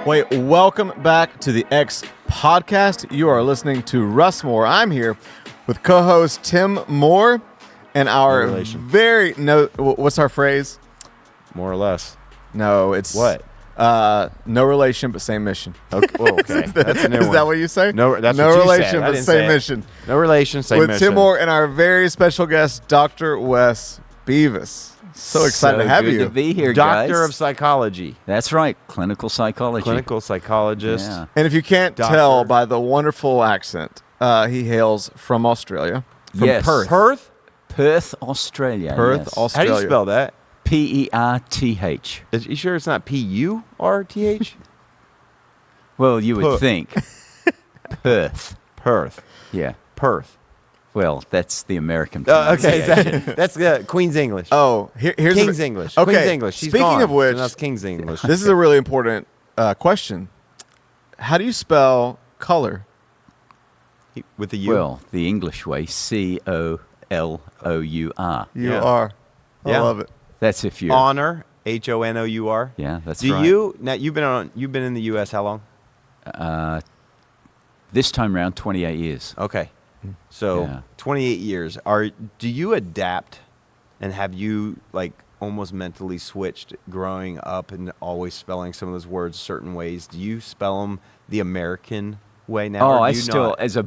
Wait, welcome back to the X Podcast. You are listening to Russ Moore. I'm here with co-host Tim Moore and our what's our phrase? More or less. No, it's what? No relation, but same mission. Okay, that's a new one. Is that what you say? No, that's no what you relation, said. but same mission. No relation, same mission. With Tim Moore and our very special guest, Dr. Wes Beavis. So excited to have you. Good to be here, guys. Doctor of Psychology. That's right, clinical psychology. Clinical psychologist. Yeah. And if you can't tell by the wonderful accent, he hails from Australia. From Perth. Perth? Perth, Australia. Perth, yes. Australia. How do you spell that? P-E-R-T-H. Is you sure it's not P-U-R-T-H? Well, you would think. Perth. Perth. Yeah. Perth. Well, that's the American Okay, pronunciation. that's Queen's English. Oh, here's King's English. Okay. Queen's English. She's Speaking gone. of which, So that's King's English. this is a really important question. How do you spell color? With the U. Well, the English way, C-O-L-O-U-R. You are. I love it. That's if you're... Honor, H-O-N-O-U-R. Yeah, that's Do right. you, now you've been in the U.S. how long? This time around, 28 years. Okay. So Yeah. 28 years. Do you adapt, and have you like almost mentally switched growing up and always spelling some of those words certain ways? Do you spell them the American way now? Oh, or I do you still, not? as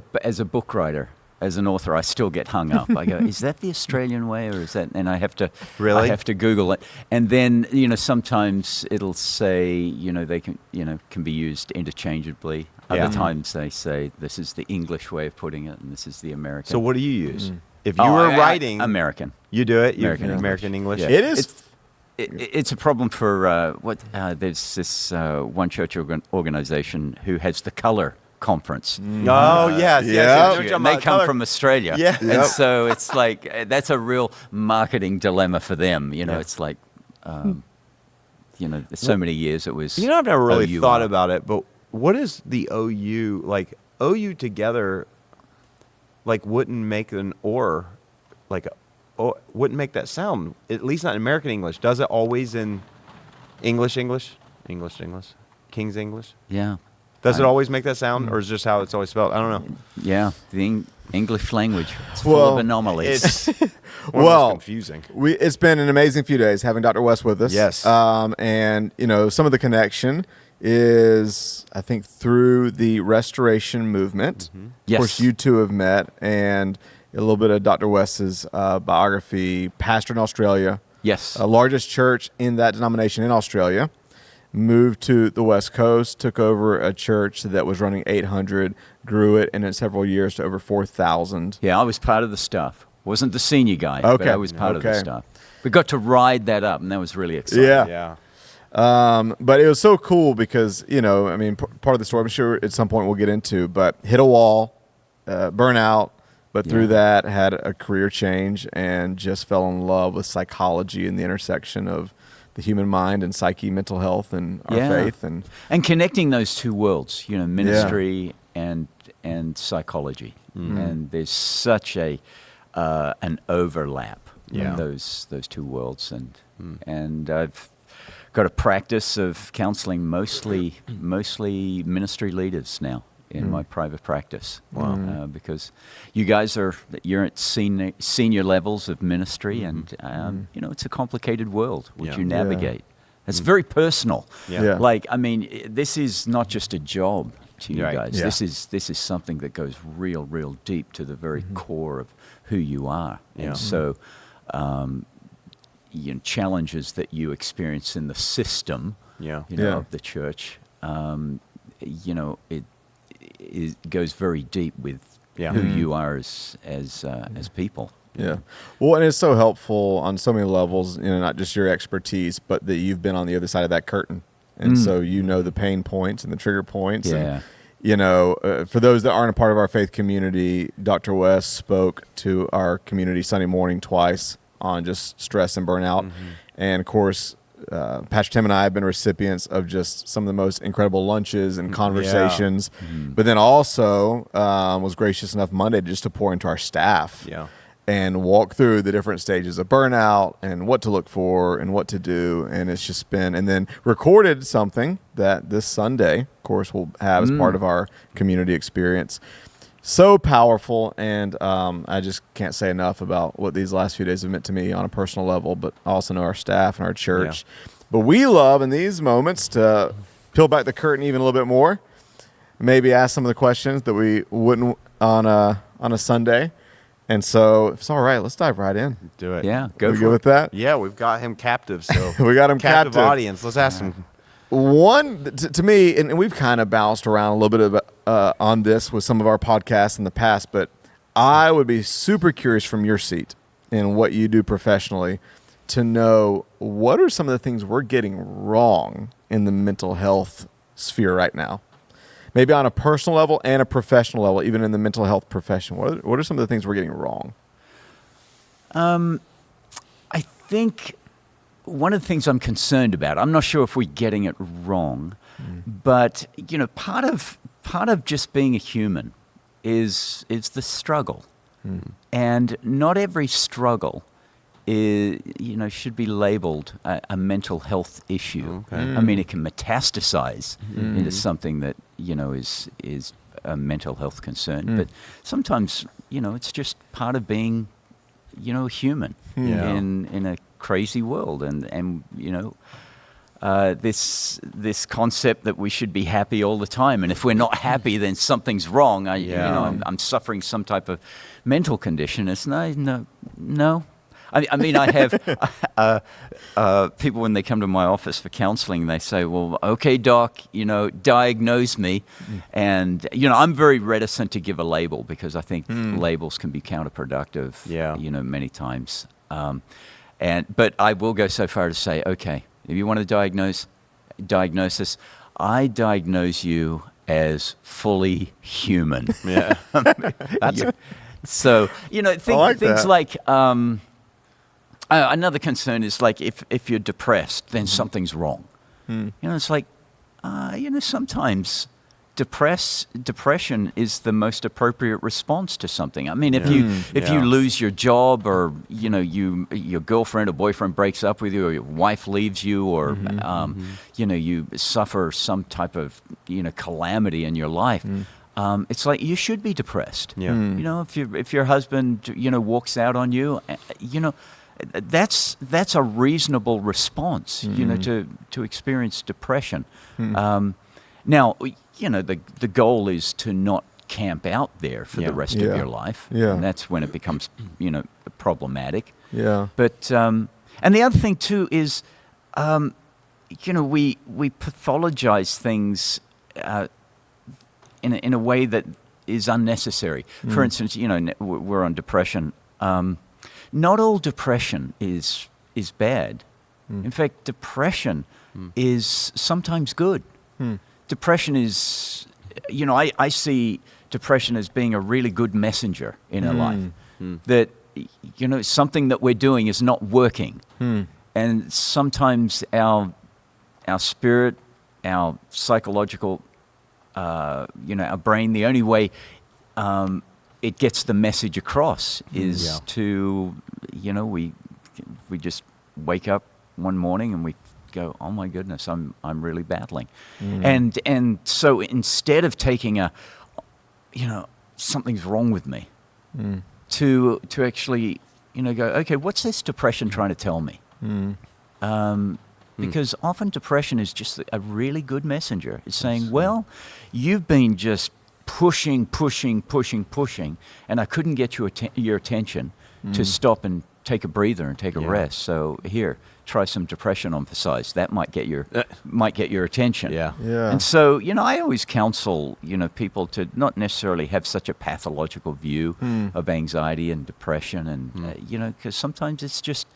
a book writer, as an author, I still get hung up. I go, is that the Australian way, or is that? And I have to Really? I have to Google it. And then sometimes it'll say they can be used interchangeably. Yeah. Other times they say this is the English way of putting it, and this is the American. So what do you use? If you were writing, American. you do it. American English. Yeah. It is. It's a problem for there's this one church organization who has the color conference. Oh yes, yes. And they come from Australia. Yeah. And so it's like, that's a real marketing dilemma for them. It's like, so many years it was. I've never really OUR. thought about it, but what is the OU like? OU together, like wouldn't make an or, like, wouldn't make that sound. At least not in American English. Does it always in English, King's English? Yeah. Does it always make that sound, or is it just how it's always spelled? I don't know. Yeah. The English language. It's full of anomalies. It's confusing. It's been an amazing few days having Dr. West with us. Yes. And some of the connection is, I think, through the Restoration movement. Mm-hmm. Yes. Of course, you two have met, and a little bit of Dr. West's biography. Pastor in Australia. Yes. Largest church in that denomination in Australia. Moved to the West Coast, took over a church that was running 800, grew it, and in several years to over 4,000. Yeah, I was part of the staff. Wasn't the senior guy, but I was part of the staff. We got to ride that up, and that was really exciting. Yeah. But it was so cool because, part of the story, I'm sure at some point we'll get into, but hit a wall, burnout, but through that had a career change and just fell in love with psychology and the intersection of the human mind and psyche, mental health, and our faith. And connecting those two worlds, ministry and psychology. And there's such an overlap in those two worlds. And I've got a practice of counseling mostly ministry leaders now in my private practice. Wow. Because you guys you're at senior levels of ministry, and it's a complicated world which you navigate. It's very personal. Like, this is not just a job to you guys. Yeah. This is something that goes real deep to the very core of who you are. And so challenges that you experience in the system of the church, it goes very deep with who you are as people. Yeah. Well, and it's so helpful on so many levels, not just your expertise, but that you've been on the other side of that curtain. And so the pain points and the trigger points. Yeah. And, for those that aren't a part of our faith community, Dr. West spoke to our community Sunday morning twice on just stress and burnout. And, of course, Pastor Tim and I have been recipients of just some of the most incredible lunches and conversations, but then also was gracious enough Monday just to pour into our staff. and walk through the different stages of burnout and what to look for and what to do. And it's just been, and then recorded something that this Sunday, of course, we'll have as part of our community experience. So powerful. And I just can't say enough about what these last few days have meant to me on a personal level, but I also know our staff and our church. Yeah. But we love in these moments to peel back the curtain even a little bit more, maybe ask some of the questions that we wouldn't on a Sunday. And so, if it's all right, let's dive right in. Do it. Yeah, go for it. Good with that? Yeah, we've got him captive. So we got him captive. Audience. Let's ask him. One, to me, and we've kind of bounced around a little bit on this with some of our podcasts in the past, but I would be super curious from your seat and what you do professionally to know what are some of the things we're getting wrong in the mental health sphere right now. Maybe on a personal level and a professional level, even in the mental health profession. What are some of the things we're getting wrong? I think one of the things I'm concerned about, I'm not sure if we're getting it wrong, but part of just being a human is the struggle, and not every struggle should be labeled a mental health issue. Okay. I mean, it can metastasize into something that is a mental health concern. But sometimes it's just part of being a human in a crazy world, and this concept that we should be happy all the time, and if we're not happy, then something's wrong. I'm suffering some type of mental condition. It's no. I mean, I have people when they come to my office for counseling, they say, well, okay, doc, diagnose me. And, I'm very reticent to give a label because I think labels can be counterproductive, many times. But I will go so far to say, okay, if you want a diagnosis, I diagnose you as fully human. Yeah. So, things like... another concern is like if you're depressed, then something's wrong. It's like, sometimes depression is the most appropriate response to something. I mean, if you lose your job, or your girlfriend or boyfriend breaks up with you, or your wife leaves you, or you suffer some type of calamity in your life. It's like you should be depressed. Yeah. If your husband walks out on you, that's a reasonable response, to experience depression. Now, the goal is to not camp out there for the rest of your life. Yeah. And that's when it becomes, problematic. Yeah. But, and the other thing too is, we pathologize things, in a way that is unnecessary. For instance, we're on depression. Not all depression is bad. In fact, depression is sometimes good. Depression is, I see depression as being a really good messenger in our life. That, something that we're doing is not working. And sometimes our spirit, our psychological, our brain, the only way it gets the message across is to, we just wake up one morning and we go, oh my goodness, I'm really battling. And so instead of taking something's wrong with me, to actually, go, okay, what's this depression trying to tell me? Because often depression is just a really good messenger. It's saying, well, you've been just pushing, and I couldn't get your attention to stop and take a breather and take a rest. So here, try some depression on the sides. That might get your attention. Yeah. And so, I always counsel, people to not necessarily have such a pathological view of anxiety and depression, and because sometimes it's just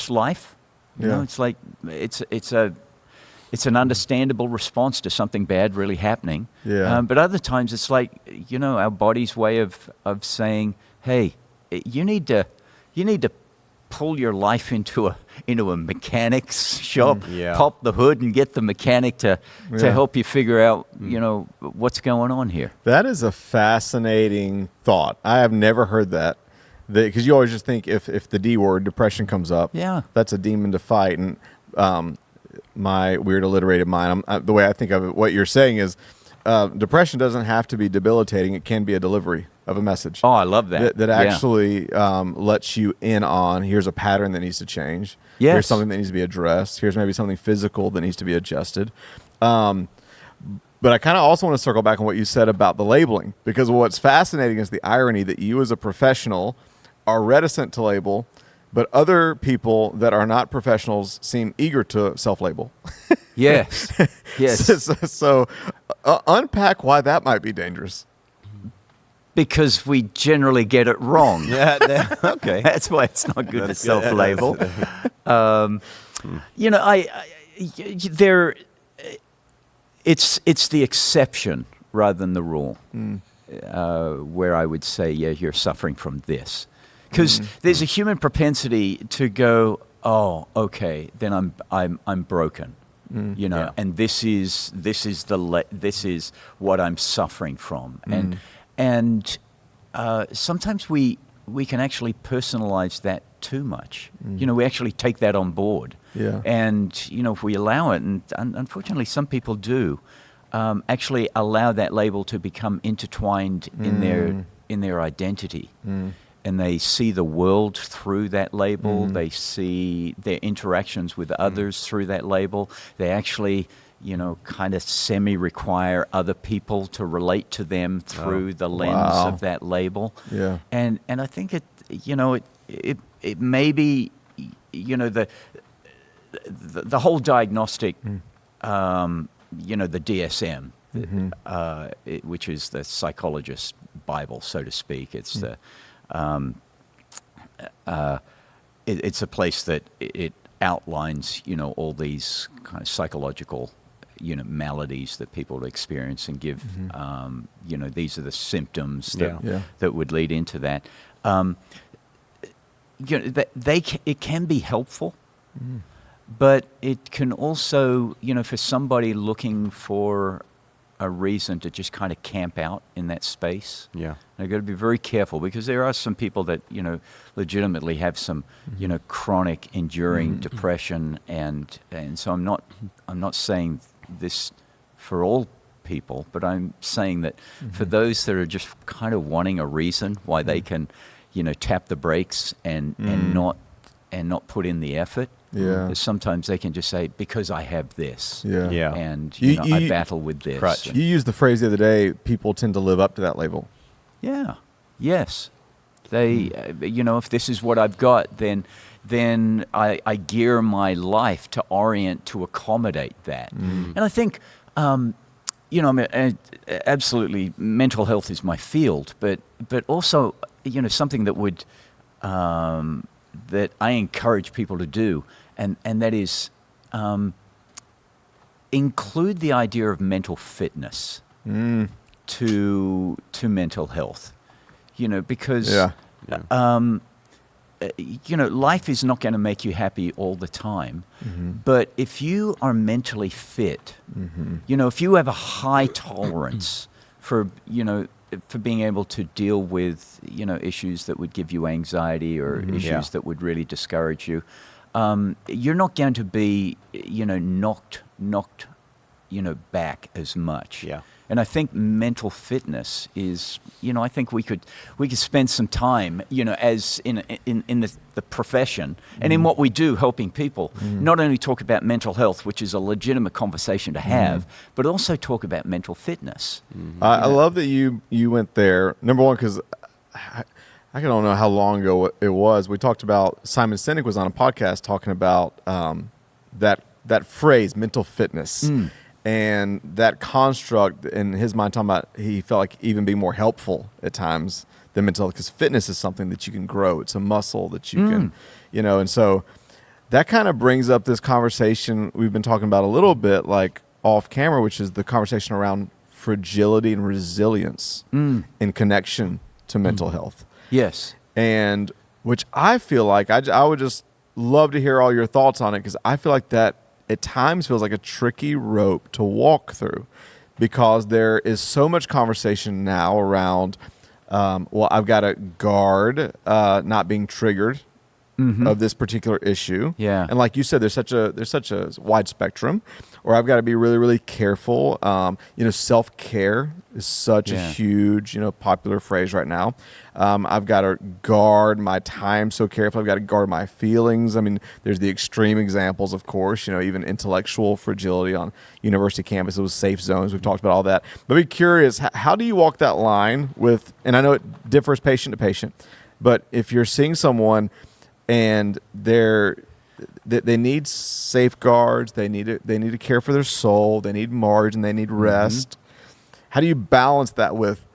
life. It's like it's an understandable response to something bad really happening. Yeah. But other times it's like, our body's way of saying, hey, you need to pull your life into a mechanic's shop, pop the hood and get the mechanic to help you figure out, what's going on here. That is a fascinating thought. I have never heard that. because you always just think if the D word, depression, comes up, Yeah. that's a demon to fight. And my weird alliterated mind, the way I think of it, what you're saying is depression doesn't have to be debilitating. It can be a delivery of a message. Oh, I love that. That Yeah. actually lets you in on, here's a pattern that needs to change. Yes. Here's something that needs to be addressed. Here's maybe something physical that needs to be adjusted. But I kind of also want to circle back on what you said about the labeling, because what's fascinating is the irony that you as a professional are reticent to label, but other people that are not professionals seem eager to self-label. Yes. Yes. So unpack why that might be dangerous. Because we generally get it wrong. Yeah. Okay. That's why it's not good to That's self-label. It's the exception rather than the rule, where I would say, yeah, you're suffering from this, because there's a human propensity to go, oh, okay, then I'm broken, and this is what I'm suffering from, and sometimes we can actually personalize that too much. We actually take that on board. Yeah. And, if we allow it, and unfortunately some people do, actually allow that label to become intertwined in their identity. And they see the world through that label. They see their interactions with others through that label. They actually, kind of semi-require other people to relate to them through the lens of that label. Yeah. And I think it may be, the whole diagnostic, the DSM, which is the psychologist Bible, so to speak. It's it's a place that it outlines, all these kind of psychological, maladies that people experience and give, these are the symptoms that would lead into that. It can be helpful. But it can also, for somebody looking for a reason to just kind of camp out in that space. Yeah. They've got to be very careful, because there are some people that, legitimately have some, chronic enduring depression. And so I'm not saying this for all people, but I'm saying that for those that are just kind of wanting a reason why they can, tap the brakes and not put in the effort. Yeah. Sometimes they can just say, because I have this. Yeah. Yeah. And I battle with this. Crutch. You used the phrase the other day, people tend to live up to that label. Yeah. Yes. They, if this is what I've got, then I gear my life to orient to accommodate that. And I think, absolutely, mental health is my field, but also, something that would, that I encourage people to do, and that is include the idea of mental fitness to mental health. Because life is not going to make you happy all the time, but if you are mentally fit, if you have a high tolerance for being able to deal with, issues that would give you anxiety or issues that would really discourage you, you're not going to be, knocked, back as much. Yeah. And I think mental fitness is, I think we could spend some time, as in the profession and in what we do, helping people, not only talk about mental health, which is a legitimate conversation to have, but also talk about mental fitness. I love that you went there. Number one, because I don't know how long ago it was. We talked about, Simon Sinek was on a podcast talking about that phrase, mental fitness. And that construct, in his mind, talking about, he felt like even being more helpful at times than mental health, because fitness is something that you can grow. It's a muscle that you can, and so that kind of brings up this conversation we've been talking about a little bit, like off camera, which is the conversation around fragility and resilience in connection to mental health. Yes. And which I feel like, I would just love to hear all your thoughts on it, because I feel like that at times feels like a tricky rope to walk through, because there is so much conversation now around well, I've got to guard not being triggered of this particular issue. Yeah. And like you said, there's such a wide spectrum, or I've got to be really, really careful. Self-care is such a huge, popular phrase right now. I've got to guard my time so carefully. I've got to guard my feelings. I mean, there's the extreme examples, of course, even intellectual fragility on university campuses with safe zones. We've talked about all that. But be curious, how do you walk that line with, and I know it differs patient to patient, but if you're seeing someone and they need safeguards, they need to care for their soul, they need margin, they need rest. How do you balance that with,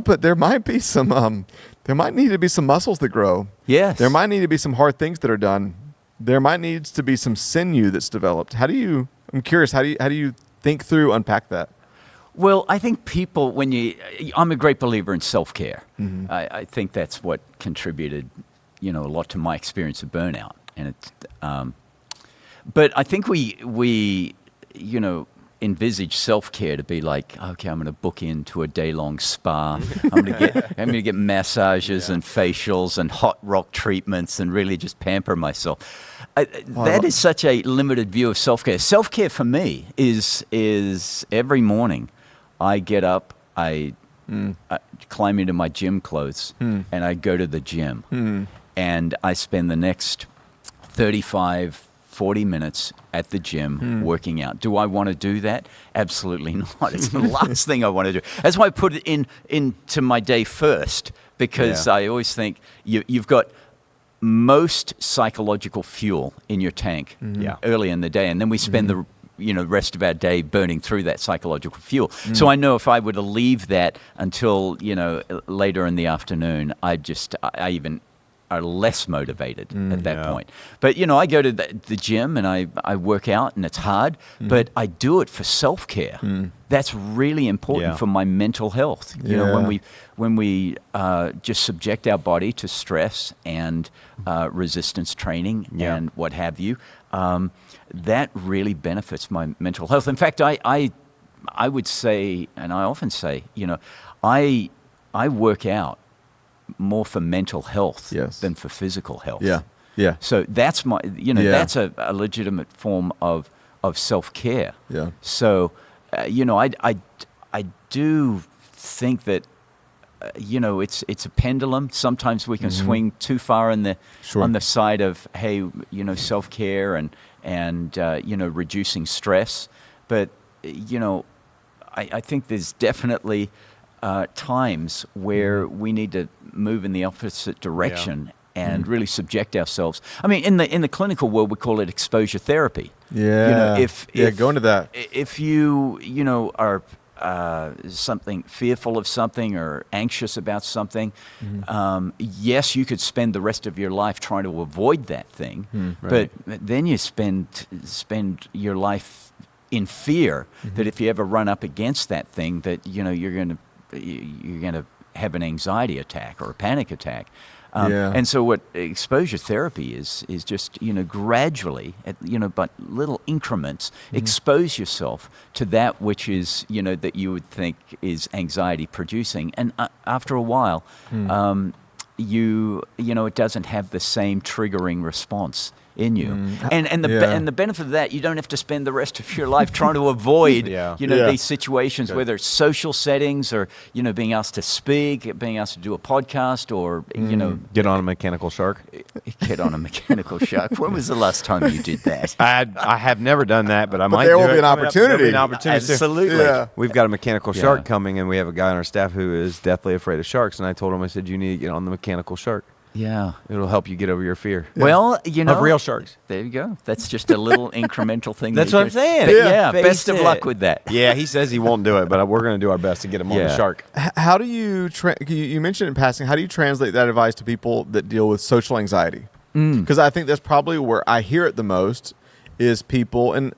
but there might be some, there might need to be some muscles that grow. Yes. There might need to be some hard things that are done. There might need to be some sinew that's developed. I'm curious, how do you think through, unpack that? Well, I think people, I'm a great believer in self-care. I think that's what contributed, a lot to my experience of burnout. And it's, but I think we envisage self-care to be like, okay, I'm going to book into a day-long spa. I'm going to get massages and facials and hot rock treatments and really just pamper myself. That is such a limited view of self-care. Self-care for me is every morning I get up, I climb into my gym clothes, and I go to the gym. And I spend the next 35, 40 minutes at the gym working out. Do I want to do that? Absolutely not. It's the last thing I want to do. That's why I put it into my day first, because I always think you've got most psychological fuel in your tank early in the day, and then we spend the rest of our day burning through that psychological fuel. So I know if I were to leave that until later in the afternoon, I even are less motivated at that point. But, I go to the gym and I work out, and it's hard, but I do it for self-care. That's really important for my mental health. When we just subject our body to stress and resistance training and what have you, that really benefits my mental health. In fact, I would say, and I often say, I work out more for mental health than for physical health. So that's my, that's a legitimate form of self-care. So, I do think that, it's a pendulum. Sometimes we can swing too far on the side of, hey, self-care and reducing stress. But, I think there's definitely times where we need to move in the opposite direction and really subject ourselves. I mean, in the clinical world, we call it exposure therapy. If go into that. If you are something fearful of something or anxious about something, yes, you could spend the rest of your life trying to avoid that thing, but then you spend your life in fear that if you ever run up against that thing, that you're going to have an anxiety attack or a panic attack. And so what exposure therapy is just, gradually, but little increments, expose yourself to that which is, that you would think is anxiety producing. And after a while, it doesn't have the same triggering response in you. And the benefit of that, you don't have to spend the rest of your life trying to avoid these situations, whether it's social settings or being asked to speak, being asked to do a podcast, or get on a mechanical shark. Get on a mechanical shark. When was the last time you did that? I have never done that, but I might. There will be an opportunity. Absolutely. We've got a mechanical shark coming, and we have a guy on our staff who is deathly afraid of sharks. And I told him, I said, you need to get on the mechanical shark. Yeah. It'll help you get over your fear. Well, of real sharks. There you go. That's just a little incremental thing. That's what I'm saying. Best of luck with that. Yeah, he says he won't do it, but we're going to do our best to get him on the shark. How do you, you mentioned in passing, how do you translate that advice to people that deal with social anxiety? Because I think that's probably where I hear it the most is people, and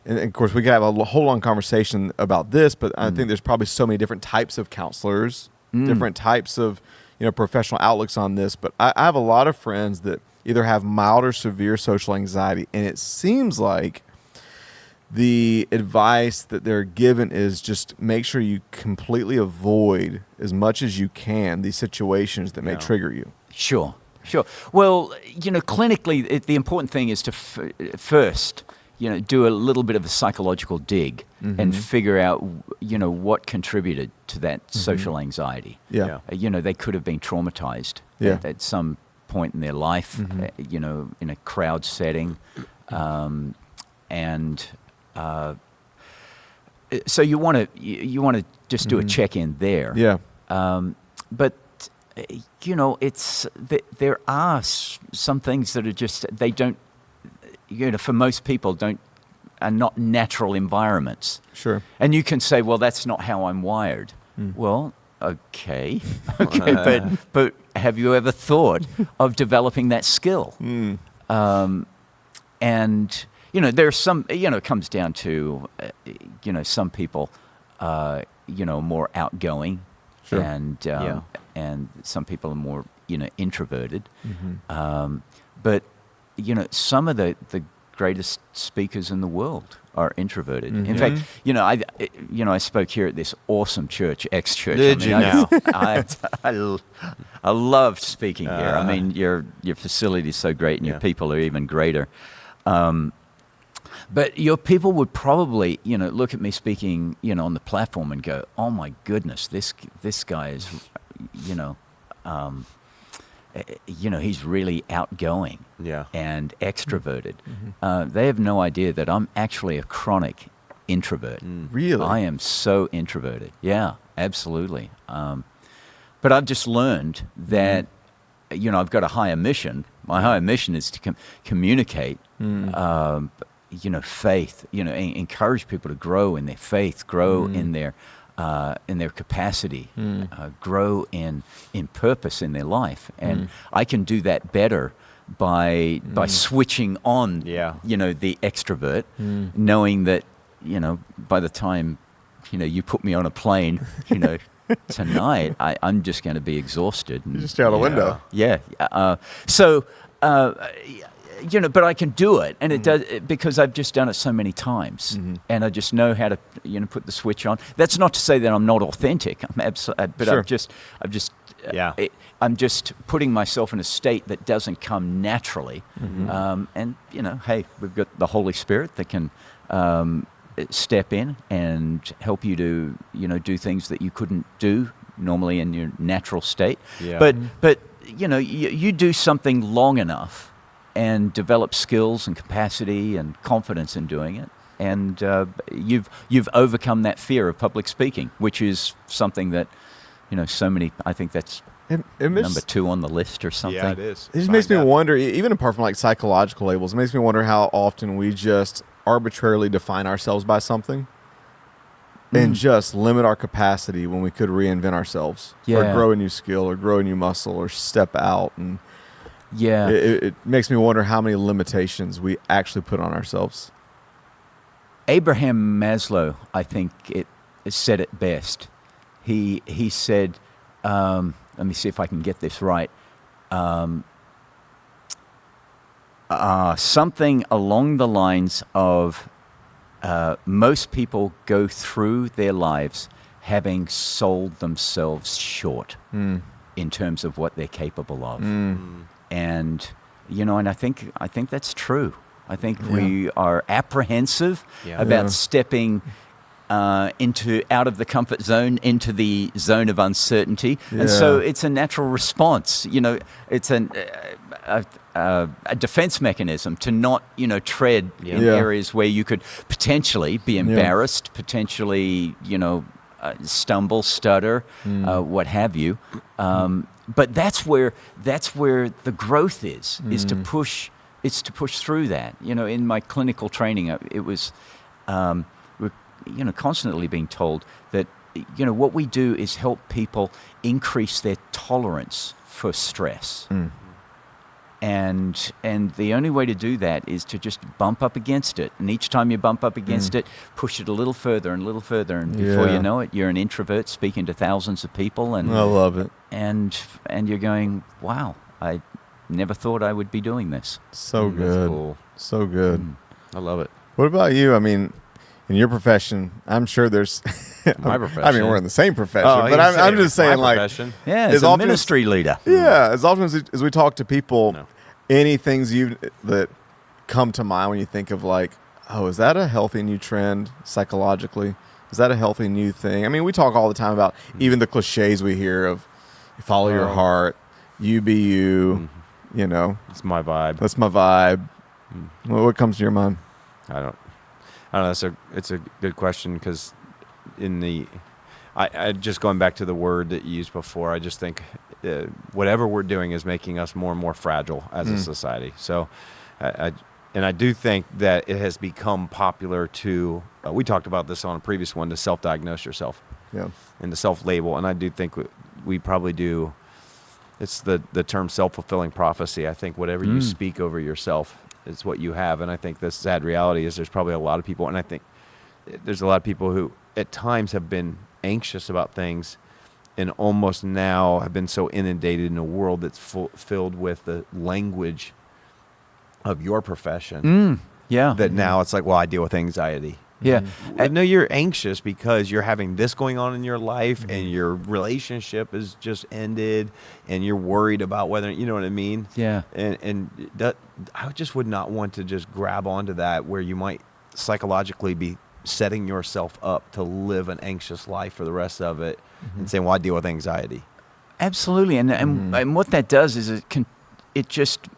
of course we could have a whole long conversation about this, but I think there's probably so many different types of counselors, different types of professional outlooks on this, but I have a lot of friends that either have mild or severe social anxiety, and it seems like the advice that they're given is just make sure you completely avoid as much as you can these situations that may trigger you. Sure. Well, clinically, the important thing is to first, do a little bit of a psychological dig and figure out, what contributed to that social anxiety. Yeah. They could have been traumatized at some point in their life, in a crowd setting. So you want to just do a check-in there. Yeah. But there are some things that are just, they don't, for most people are not natural environments. Sure. And you can say, well, that's not how I'm wired. Well, okay, but have you ever thought of developing that skill? And there's some, it comes down to, some people, more outgoing. Sure. And some people are more, introverted. But, some of the greatest speakers in the world are introverted. In fact, I spoke here at this awesome church, ex-church. Did you now? I loved speaking here. I mean, your facility is so great, and your people are even greater. But your people would probably, look at me speaking, on the platform and go, "Oh my goodness, this guy is, he's really outgoing and extroverted." They have no idea that I'm actually a chronic introvert. Really? I am so introverted. Yeah, absolutely. But I've just learned that, I've got a higher mission. My higher mission is to communicate, faith, encourage people to grow in their faith, grow in their capacity, grow in purpose in their life. And I can do that better by switching on, the extrovert, knowing that, by the time, you put me on a plane, tonight, I'm just going to be exhausted. And, Just out the window. Yeah. But I can do it, and it does because I've just done it so many times, and I just know how to, put the switch on. That's not to say that I'm not authentic. But Sure. I'm just putting myself in a state that doesn't come naturally. And hey, we've got the Holy Spirit that can step in and help you to, do things that you couldn't do normally in your natural state. Yeah. But you do something long enough and develop skills and capacity and confidence in doing it, and you've overcome that fear of public speaking, which is something that so many. I think that's number 2 on the list or something. Yeah, it is. It just makes me wonder, even apart from like psychological labels, it makes me wonder how often we just arbitrarily define ourselves by something and just limit our capacity when we could reinvent ourselves or grow a new skill or grow a new muscle or step out. And it makes me wonder how many limitations we actually put on ourselves. Abraham Maslow, I think, said it best. He said, let me see if I can get this right. Something along the lines of most people go through their lives having sold themselves short in terms of what they're capable of. And and I think that's true. I think we are apprehensive about stepping out of the comfort zone into the zone of uncertainty, and so it's a natural response. It's a defense mechanism to not tread in areas where you could potentially be embarrassed, potentially stumble, stutter, what have you. But that's where the growth is to push. It's to push through that. In my clinical training, it was, we're constantly being told that what we do is help people increase their tolerance for stress. And the only way to do that is to just bump up against it. And each time you bump up against it, push it a little further and a little further. And before you know it, you're an introvert speaking to thousands of people. And I love it. And you're going, wow, I never thought I would be doing this. So good. Cool. So good. I love it. What about you? I mean, in your profession, I'm sure there's. My I mean, profession. we're in the same profession, Oh, but he's I'm just saying, my like, profession. Yeah, as as a often as- ministry leader. yeah, as often as we talk to people, No. any things that come to mind when you think of like, oh, is that a healthy new trend psychologically? Is that a healthy new thing? I mean, we talk all the time about even the cliches we hear of follow your Oh. heart, you be you, you know, It's my vibe. that's my vibe. What comes to your mind? I don't know. It's a good question because I just going back to the word that you used before, I just think whatever we're doing is making us more and more fragile as a society. So I do think that it has become popular to, we talked about this on a previous one, to self-diagnose yourself Yeah. and to self-label. And I do think we probably do, it's the term self-fulfilling prophecy. I think whatever you speak over yourself is what you have. And I think the sad reality is there's probably a lot of people, and I think there's a lot of people who at times have been anxious about things and almost now have been so inundated in a world that's filled with the language of your profession Yeah. that now it's like, well, I deal with anxiety. Yeah. I know you're anxious because you're having this going on in your life and your relationship is just ended and you're worried about whether, you know what I mean? Yeah. And that, I just would not want to just grab onto that where you might psychologically be setting yourself up to live an anxious life for the rest of it and saying, well, I deal with anxiety. Absolutely. And what that does is it just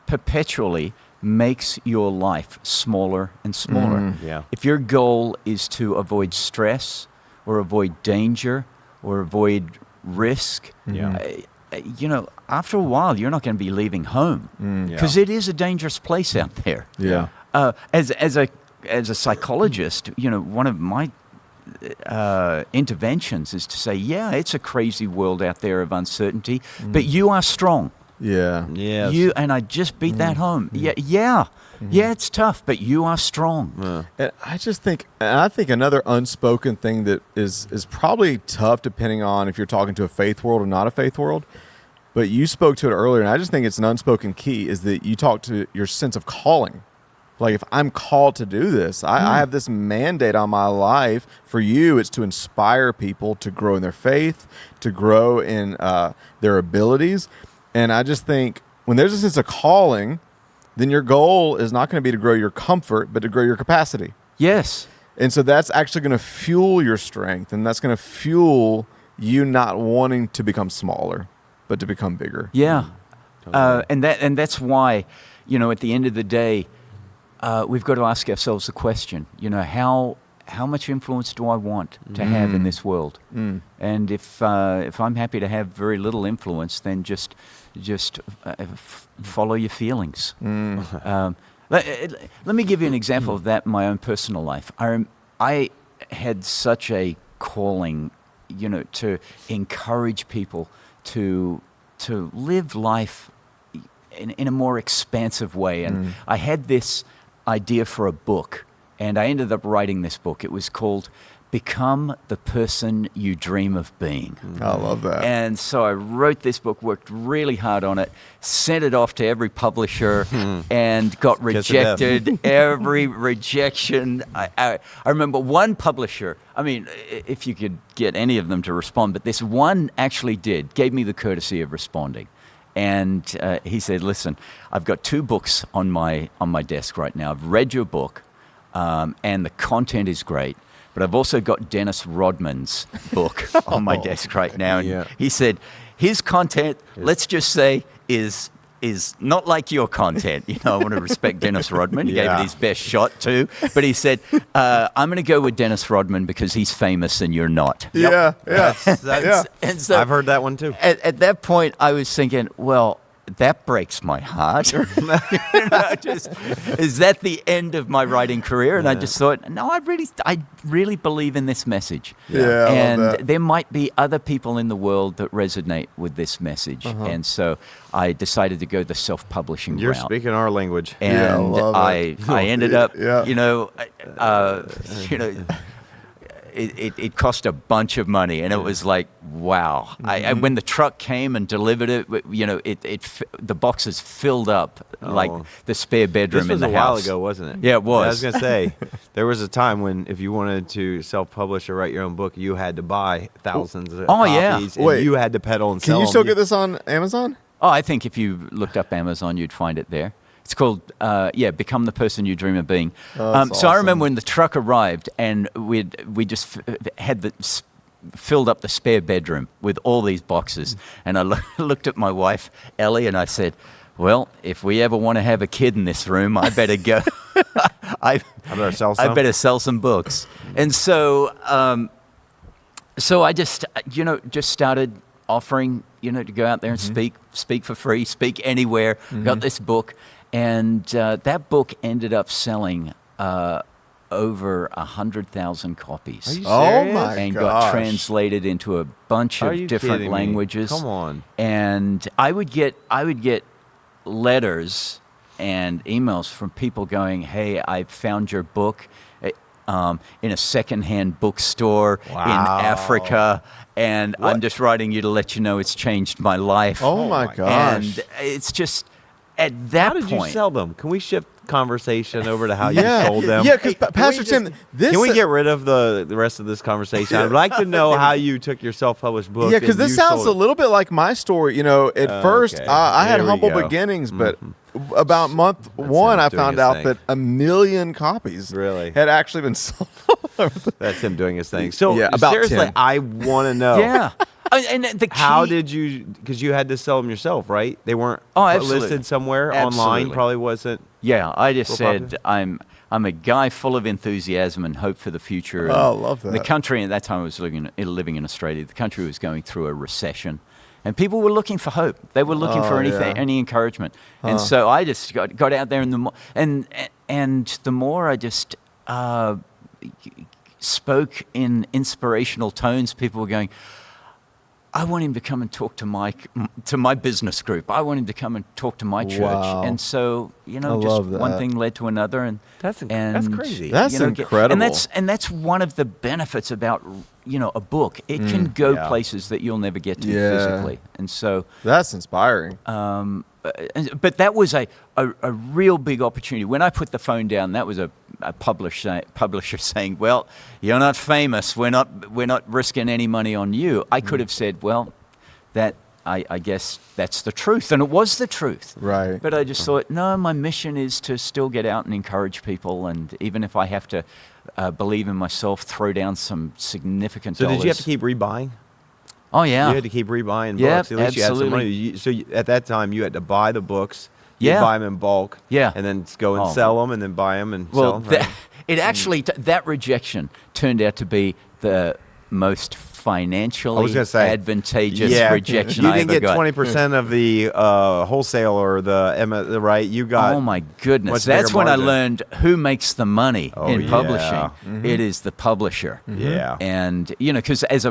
perpetually makes your life smaller and smaller. Yeah. If your goal is to avoid stress or avoid danger or avoid risk, you know, after a while, you're not going to be leaving home because it is a dangerous place out there. Yeah. As a psychologist, you know, one of my interventions is to say, yeah, it's a crazy world out there of uncertainty, but you are strong. Yeah. Yes. You and I just beat that home. Yeah, it's tough, but you are strong. And I just think, and I think another unspoken thing that is probably tough depending on if you're talking to a faith world or not a faith world, but you spoke to it earlier, and I just think it's an unspoken key is that you talk to your sense of calling. Like if I'm called to do this, I have this mandate on my life. For you, it's to inspire people to grow in their faith, to grow in their abilities. And I just think when there's a sense of calling, then your goal is not going to be to grow your comfort, but to grow your capacity. Yes. And so that's actually going to fuel your strength, and that's going to fuel you not wanting to become smaller, but to become bigger. Yeah. And that's why, you know, at the end of the day, we've got to ask ourselves the question, you know, how much influence do I want to have in this world? And if I'm happy to have very little influence, then just follow your feelings. Let me give you an example of that in my own personal life. I had such a calling, you know, to encourage people to live life in a more expansive way. And I had this idea for a book, and I ended up writing this book. It was called Become the Person You Dream of Being. I love that. And so I wrote this book, worked really hard on it, sent it off to every publisher, and got rejected. Every rejection. I remember one publisher, I mean, if you could get any of them to respond, but this one actually gave me the courtesy of responding. And he said, listen, I've got 2 books on my desk right now. I've read your book, and the content is great. But I've also got Dennis Rodman's book on my desk right now. And he said, his content, let's just say, is not like your content. You know, I want to respect Dennis Rodman. He gave it his best shot too. But he said, I'm going to go with Dennis Rodman because he's famous and you're not. Yeah. And so I've heard that one too. At that point, I was thinking, well, that breaks my heart. Is that the end of my writing career? And I just thought, no, I really believe in this message. Yeah, I love and that. there might be other people in the world that resonate with this message. And so I decided to go the self-publishing You're route. speaking our language. Yeah, I And love it. I ended up, Yeah. you know, it cost a bunch of money, and it was like, wow. Mm-hmm. When the truck came and delivered it, the boxes filled up like the spare bedroom This was in the a while house. ago, wasn't it? Yeah, it was. I was gonna say there was a time when if you wanted to self-publish or write your own book, you had to buy thousands of copies, and Wait. you had to pedal and Can sell you still them. get this on Amazon? Oh, I think if you looked up Amazon, you'd find it there. It's called, Become the Person You Dream of Being. That's so I awesome. remember when the truck arrived, and we just had filled up the spare bedroom with all these boxes. And I looked at my wife, Ellie, and I said, well, if we ever want to have a kid in this room, I better go. I better sell some. I better sell some books. And so I just started offering, to go out there and speak for free, speak anywhere. Got this book, and that book ended up selling over 100,000 copies. Are you Oh serious? my and gosh. got translated into a bunch Are of you different kidding me? languages. Come on. And I would get letters and emails from people going, "Hey, I found your book in a secondhand bookstore in Africa, and I'm just writing you to let you know it's changed my life." Oh my gosh. And it's just at that How did point. you sell them? Can we shift conversation over to how Yeah. you sold them? Yeah, 'cause Can Pastor we Tim, this- can we get rid of the rest of this conversation? I'd like to know how you took your self-published book. Yeah, because and this you sounds a sold it. little bit like my story. At first, Okay. I had There we humble go. beginnings, but about month one, him I doing found his out thing. that 1 million copies Really? had actually been sold. That's him doing his thing. So Yeah, about seriously, 10. I want to know. Yeah. And the key, How did you? Because you had to sell them yourself, right? They weren't absolutely. listed somewhere online. Absolutely. Probably wasn't. Yeah, I just Real said popular? I'm a guy full of enthusiasm and hope for the future. Oh, I love The that. country at that time I was living in Australia. The country was going through a recession, and people were looking for hope. They were looking for anything, yeah. any encouragement. And so I just got out there, and the more I just spoke in inspirational tones, people were going, I want him to come and talk to my business group. I want him to come and talk to my church. Wow. And so, just love one that. thing led to another, and That's crazy. That's incredible. And that's one of the benefits about a book. It can go Yeah. places that you'll never get to Yeah. physically. And so, That's inspiring. but that was a real big opportunity. When I put the phone down, that was a publisher saying, "Well, you're not famous. We're not risking any money on you." I could have said, "Well, that I guess that's the truth," and it was the truth. Right. But I just thought, no, my mission is to still get out and encourage people, and even if I have to believe in myself, throw down some significant So dollars. did you have to keep rebuying? Oh yeah. You had to keep rebuying Yeah, books. At least you had some absolutely. money. So at that time, you had to buy the books. Yeah. You'd buy them in bulk. Yeah. And then go and Oh. sell them, and then buy them and Well, sell them. Right? it actually that rejection turned out to be the most financially I was gonna say, advantageous yeah, rejection you I didn't ever get got. 20% of the wholesale or the right. You got. Oh my goodness! much That's bigger when margin. I learned who makes the money Oh, in yeah. publishing. Mhm. It is the publisher. Yeah. And because as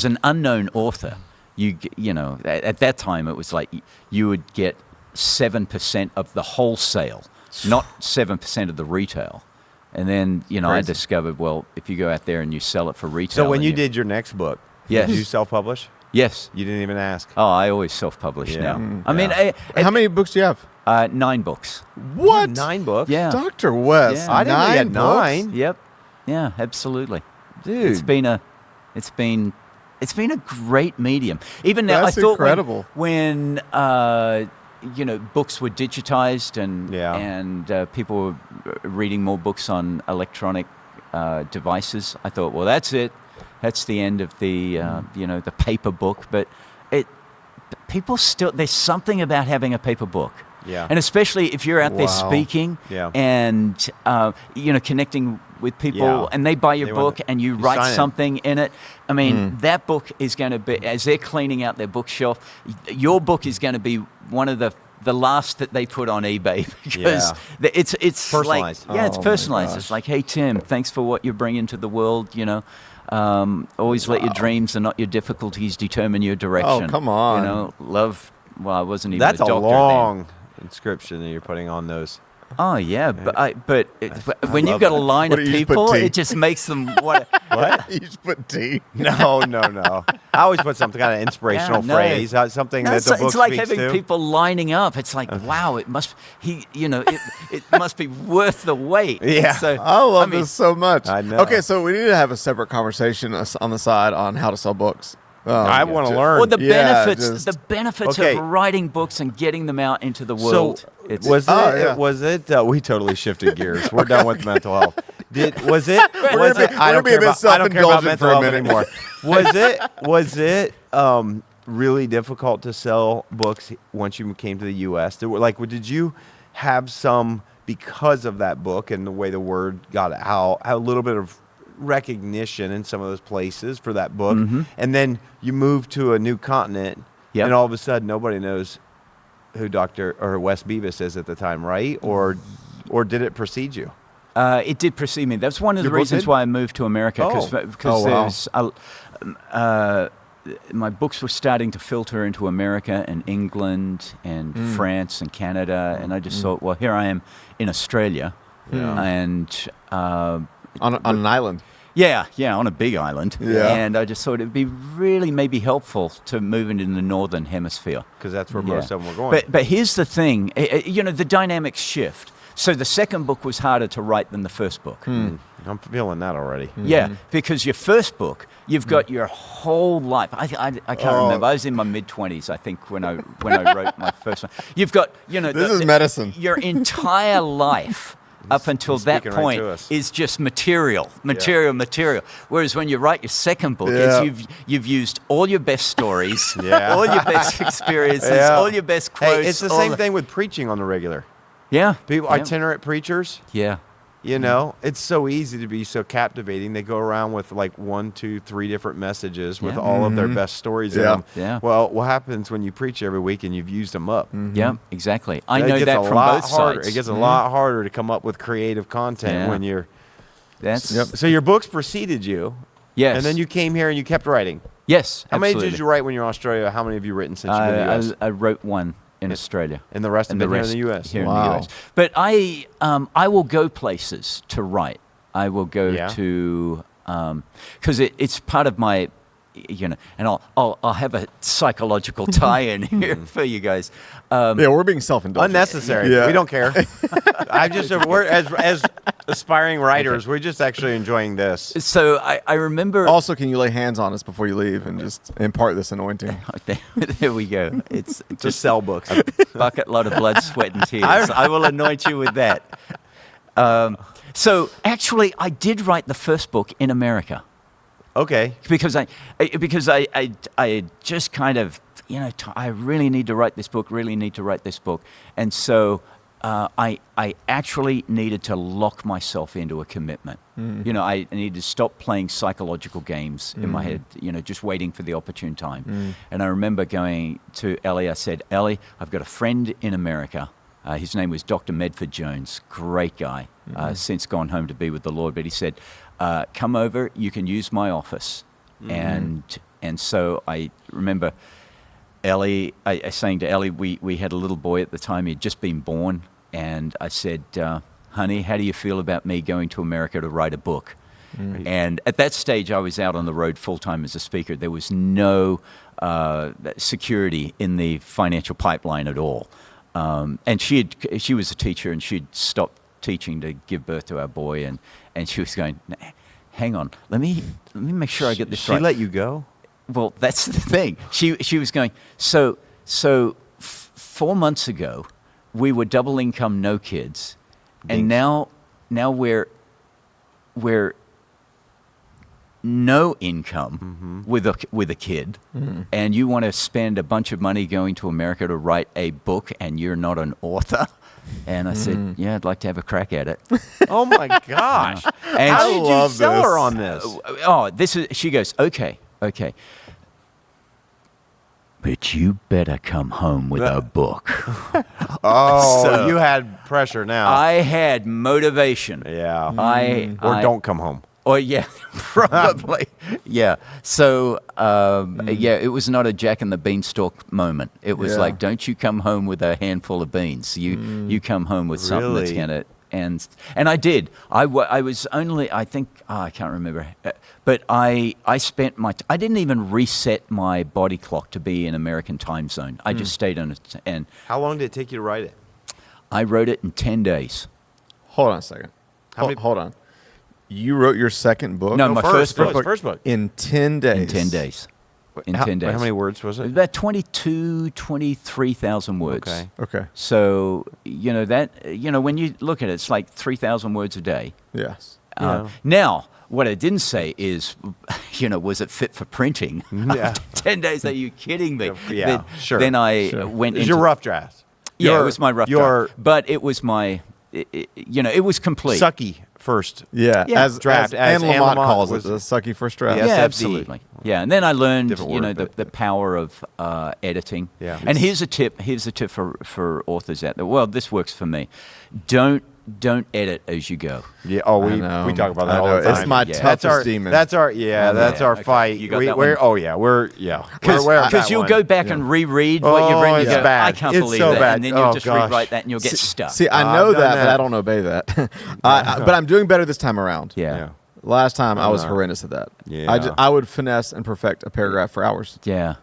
an unknown author, at that time it was like you would get 7% of the wholesale, not 7% of the retail. And then I Crazy. discovered, well, if you go out there and you sell it for retail. So when and you did your next book, Yes. did you self-publish? yes, You didn't even ask. oh, I always self-publish Yeah. now. I mean, How many books do you have? 9 books. What? 9 books? Yeah. Dr. West. Yeah. I didn't know you had books? 9. Yep. Yeah, absolutely. Dude. It's been a great medium. Even now, That's I thought incredible. when books were digitized and people were reading more books on electronic devices, I thought, well, that's it. That's the end of the the paper book. But people still, there's something about having a paper book. Yeah. And especially if you're out there Wow. speaking Yeah. and connecting with people, Yeah. and they buy your They want book to- and you you write sign it. something in it. I mean, that book is going to be, as they're cleaning out their bookshelf, your book is going to be one of the last that they put on eBay because it's Personalized. like, it's Oh my personalized. gosh. It's like, hey Tim, thanks for what you're bringing to the world. Always let your dreams and not your difficulties determine your direction. Oh, come on. love. Well, I wasn't even That's a a doctor long inscription that you're putting on those. Oh yeah, but when you've got a line What of do you just put people, tea? it just makes them want. What? You just put tea. No. I always put some kind of inspirational Yeah, no. phrase, something that the book It's like speaks having to. people lining up. It's like, wow, it must it must be worth the wait. Yeah. So, I love mean, this so much. I know. Okay, so we need to have a separate conversation on the side on how to sell books. I want to learn. Or the Yeah, benefits, just- the benefits Okay. of writing books and getting them out into the So world. was it? Oh, yeah. Was it? We totally shifted gears. We're done with mental health. Was it? gonna be- I we're don't gonna be a care bit about. I don't care about self-indulgent mental for a health minute. anymore. Was it? Really difficult to sell books once you came to the U.S.? Did you have some because of that book and the way the word got out? A little bit of recognition in some of those places for that book, and then you move to a new continent, Yep. and all of a sudden nobody knows who Dr. or Wes Beavis is at the time, right? Or did it precede you? It did precede me. That's one of the Your book reasons did? why I moved to America because Oh, wow. there's my books were starting to filter into America and England and France and Canada, and I just thought, well, here I am in Australia, and on an island. yeah, on a big island, Yeah. and I just thought it'd be really maybe helpful to move into the northern hemisphere. Because that's where most of them were going. But here's the thing, the dynamics shift. So the second book was harder to write than the first book. I'm feeling that already. Yeah, because your first book, you've got your whole life. I can't remember. I was in my mid-20s, I think, when I wrote my first one. You've got, This is medicine. Your entire life up until that speaking right point to us. is just material. Whereas when you write your second book, Yeah. you've used all your best stories, Yeah. all your best experiences, Yeah. all your best quotes. Hey, it's the all same thing with preaching on the regular. Yeah. People, yeah. itinerant preachers, Yeah. you know, it's so easy to be so captivating. They go around with like 1, 2, 3 different messages with Yeah. all of their best stories in Yeah. them. Yeah. Well, what happens when you preach every week and you've used them up? Yeah, exactly. I It know gets that a from lot both harder. sides. It gets a lot harder to come up with creative content Yeah. when you're. That's So your books preceded you, yes. and then you came here and you kept writing. yes. How many absolutely. did you write when you were in Australia? How many have you written since you've been in the U.S.? I wrote one in Australia. And the rest have and been the here rest in the U.S. Here in Wow. the US. But I will go places to write. I will go Yeah. to because it's part of my, and I'll have a psychological tie-in here for you guys. Yeah, we're being self-indulgent. Unnecessary. Yeah. We don't care. We're as aspiring writers, we're just actually enjoying this. So I remember. Also, can you lay hands on us before you leave and just impart this anointing? There we go. It's Just sell books. bucket load of blood, sweat, and tears. I will anoint you with that. So actually, I did write the first book in America Okay. because I just kind of I really need to write this book. Really need to write this book, and so I actually needed to lock myself into a commitment. I needed to stop playing psychological games in my head. Just waiting for the opportune time. And I remember going to Ellie. I said, Ellie, I've got a friend in America. His name was Dr. Medford Jones, great guy, since gone home to be with the Lord. But he said, come over, you can use my office. And so I remember Ellie, I saying to Ellie, we had a little boy at the time, he'd just been born. And I said, honey, how do you feel about me going to America to write a book? And at that stage, I was out on the road full-time as a speaker. There was no security in the financial pipeline at all. And she was a teacher, and she'd stopped teaching to give birth to our boy, and she was going, hang on, let me make sure I get this right. She let you go? Well, that's the thing. She was going, so 4 months ago, we were double income, no kids, and now we're no income with a kid, and you want to spend a bunch of money going to America to write a book, and you're not an author. And I said, yeah, I'd like to have a crack at it. Oh my gosh. And How I did you love sell her this. on this? she goes, okay. But you better come home with a book. Oh, So- you had pressure now. I had motivation. yeah. I Or don't come home. Oh yeah, probably. Yeah. So yeah, it was not a Jack and the Beanstalk moment. It was Yeah. like, don't you come home with a handful of beans. You come home with something that's Really? gonna. And I did. I was only, I think, I can't remember, but I spent I didn't even reset my body clock to be in American time zone. I just stayed on it, and How long did it take you to write it? I wrote it in 10 days. Hold on a second. How many- Hold on. You wrote your second book? No, my first book. First book. In 10 days. In 10 days. In how, 10 days. How many words was it? About 23,000 words. Okay. Okay. So, when you look at it, it's like 3,000 words a day. Yes. Yeah. Now, what I didn't say is, was it fit for printing? Yeah. 10 days, are you kidding me? Yeah, then, sure. Then I Sure. went It's into... your rough draft. Yeah, it was my rough your draft. But it was my, it was complete. sucky first. Yeah. Yeah. As Draft, Anne as Anne Lamott Lamott calls was- it, the sucky first draft. Yeah. Yeah, SFD. absolutely. Yeah, and then I learned, Different word, the but- power of editing. Yeah. And here's a tip. Here's a tip for authors out there. Well, this works for me. Don't edit as you go. Yeah. Oh, I we know. talk about that I all know. the time. It's my Yeah. toughest demon. That's our Okay. fight. You got that we're one? oh yeah, we're Because aware of that you'll one. go back and reread what you've written. it's You go, bad. I can't It's believe so that. bad. And then you'll Oh, just gosh. rewrite that and you'll get stuck. See, I I've know done that, but that. I don't obey that. But I'm doing better this time around. yeah. Yeah. Last time I was Uh, horrendous at that. yeah. I would finesse and perfect a paragraph for hours. Yeah.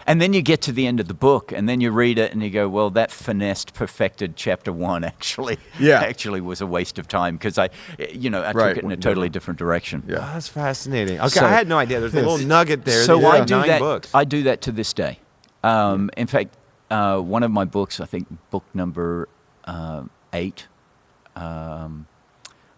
And then you get to the end of the book, and then you read it, and you go, "Well, that finessed, perfected chapter 1 actually was a waste of time because I Right. took it in a totally different direction." Yeah. Oh, that's fascinating. Okay, So- I had no idea. There's a little nugget there. So There's I like do 9 that. books. I do that to this day. In fact, one of my books, I think book number 8,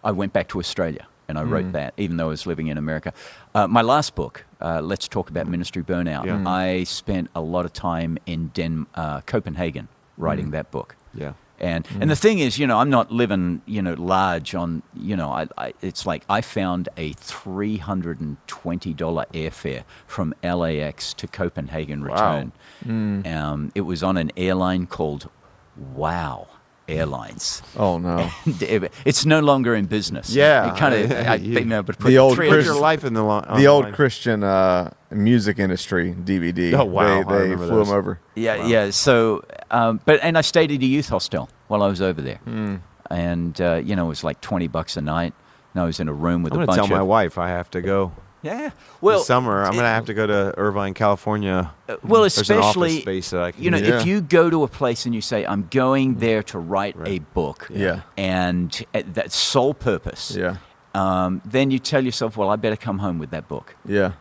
I went back to Australia and I wrote that, even though I was living in America. My last book, Let's Talk About Ministry Burnout, Yeah. I spent a lot of time in Copenhagen writing that book. Yeah. And the thing is, I'm not living, large on, it's like I found a $320 airfare from LAX to Copenhagen return. It was on an airline called Wow Airlines. Oh no. It's no longer in business. Yeah. It kind of, I've You- been able to put The old Put Chris- your life in the line. The old Christian music industry DVD. Oh, wow. I They remember flew those. them over. Yeah, Wow. yeah. So, and I stayed at a youth hostel while I was over there, and it was like $20 a night. And I was in a room with I'm a going to bunch tell my of wife I have to go. yeah. Well, This summer, I'm going to have to go to Irvine, California. well, There's an office especially space that I can Yeah. if you go to a place and you say, "I'm going there to write a book," Yeah. and that sole purpose, Yeah. then you tell yourself, "Well, I better come home with that book." Yeah.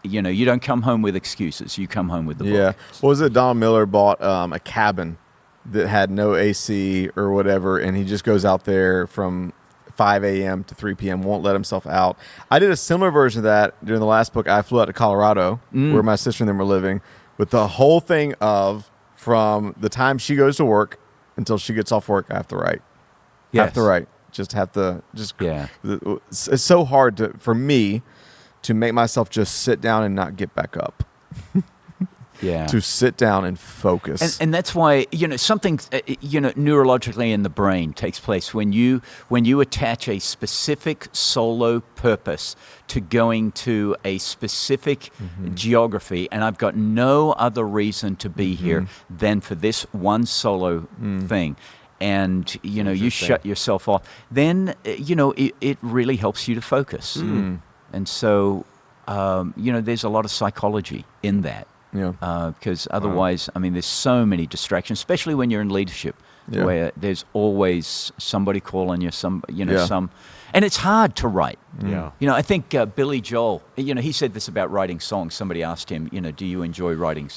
You don't come home with excuses. You come home with the Yeah. book. What was it? Don Miller bought a cabin that had no AC or whatever, and he just goes out there from 5 a.m. to 3 p.m., won't let himself out. I did a similar version of that during the last book. I flew out to Colorado, where my sister and them were living, with the whole thing of from the time she goes to work until she gets off work, I have to write. Have to Yes. write. Yeah. It's so hard for me to make myself just sit down and not get back up. Yeah. To sit down and focus. And that's why something neurologically in the brain takes place when you attach a specific solo purpose to going to a specific geography, and I've got no other reason to be here than for this one solo thing. And you shut yourself off. Then it really helps you to focus. And so there's a lot of psychology in that. Yeah. Because otherwise, there's so many distractions, especially when you're in leadership, Yeah. where there's always somebody calling you, Yeah. and it's hard to write. Yeah. I think Billy Joel, he said this about writing songs. Somebody asked him, do you enjoy writing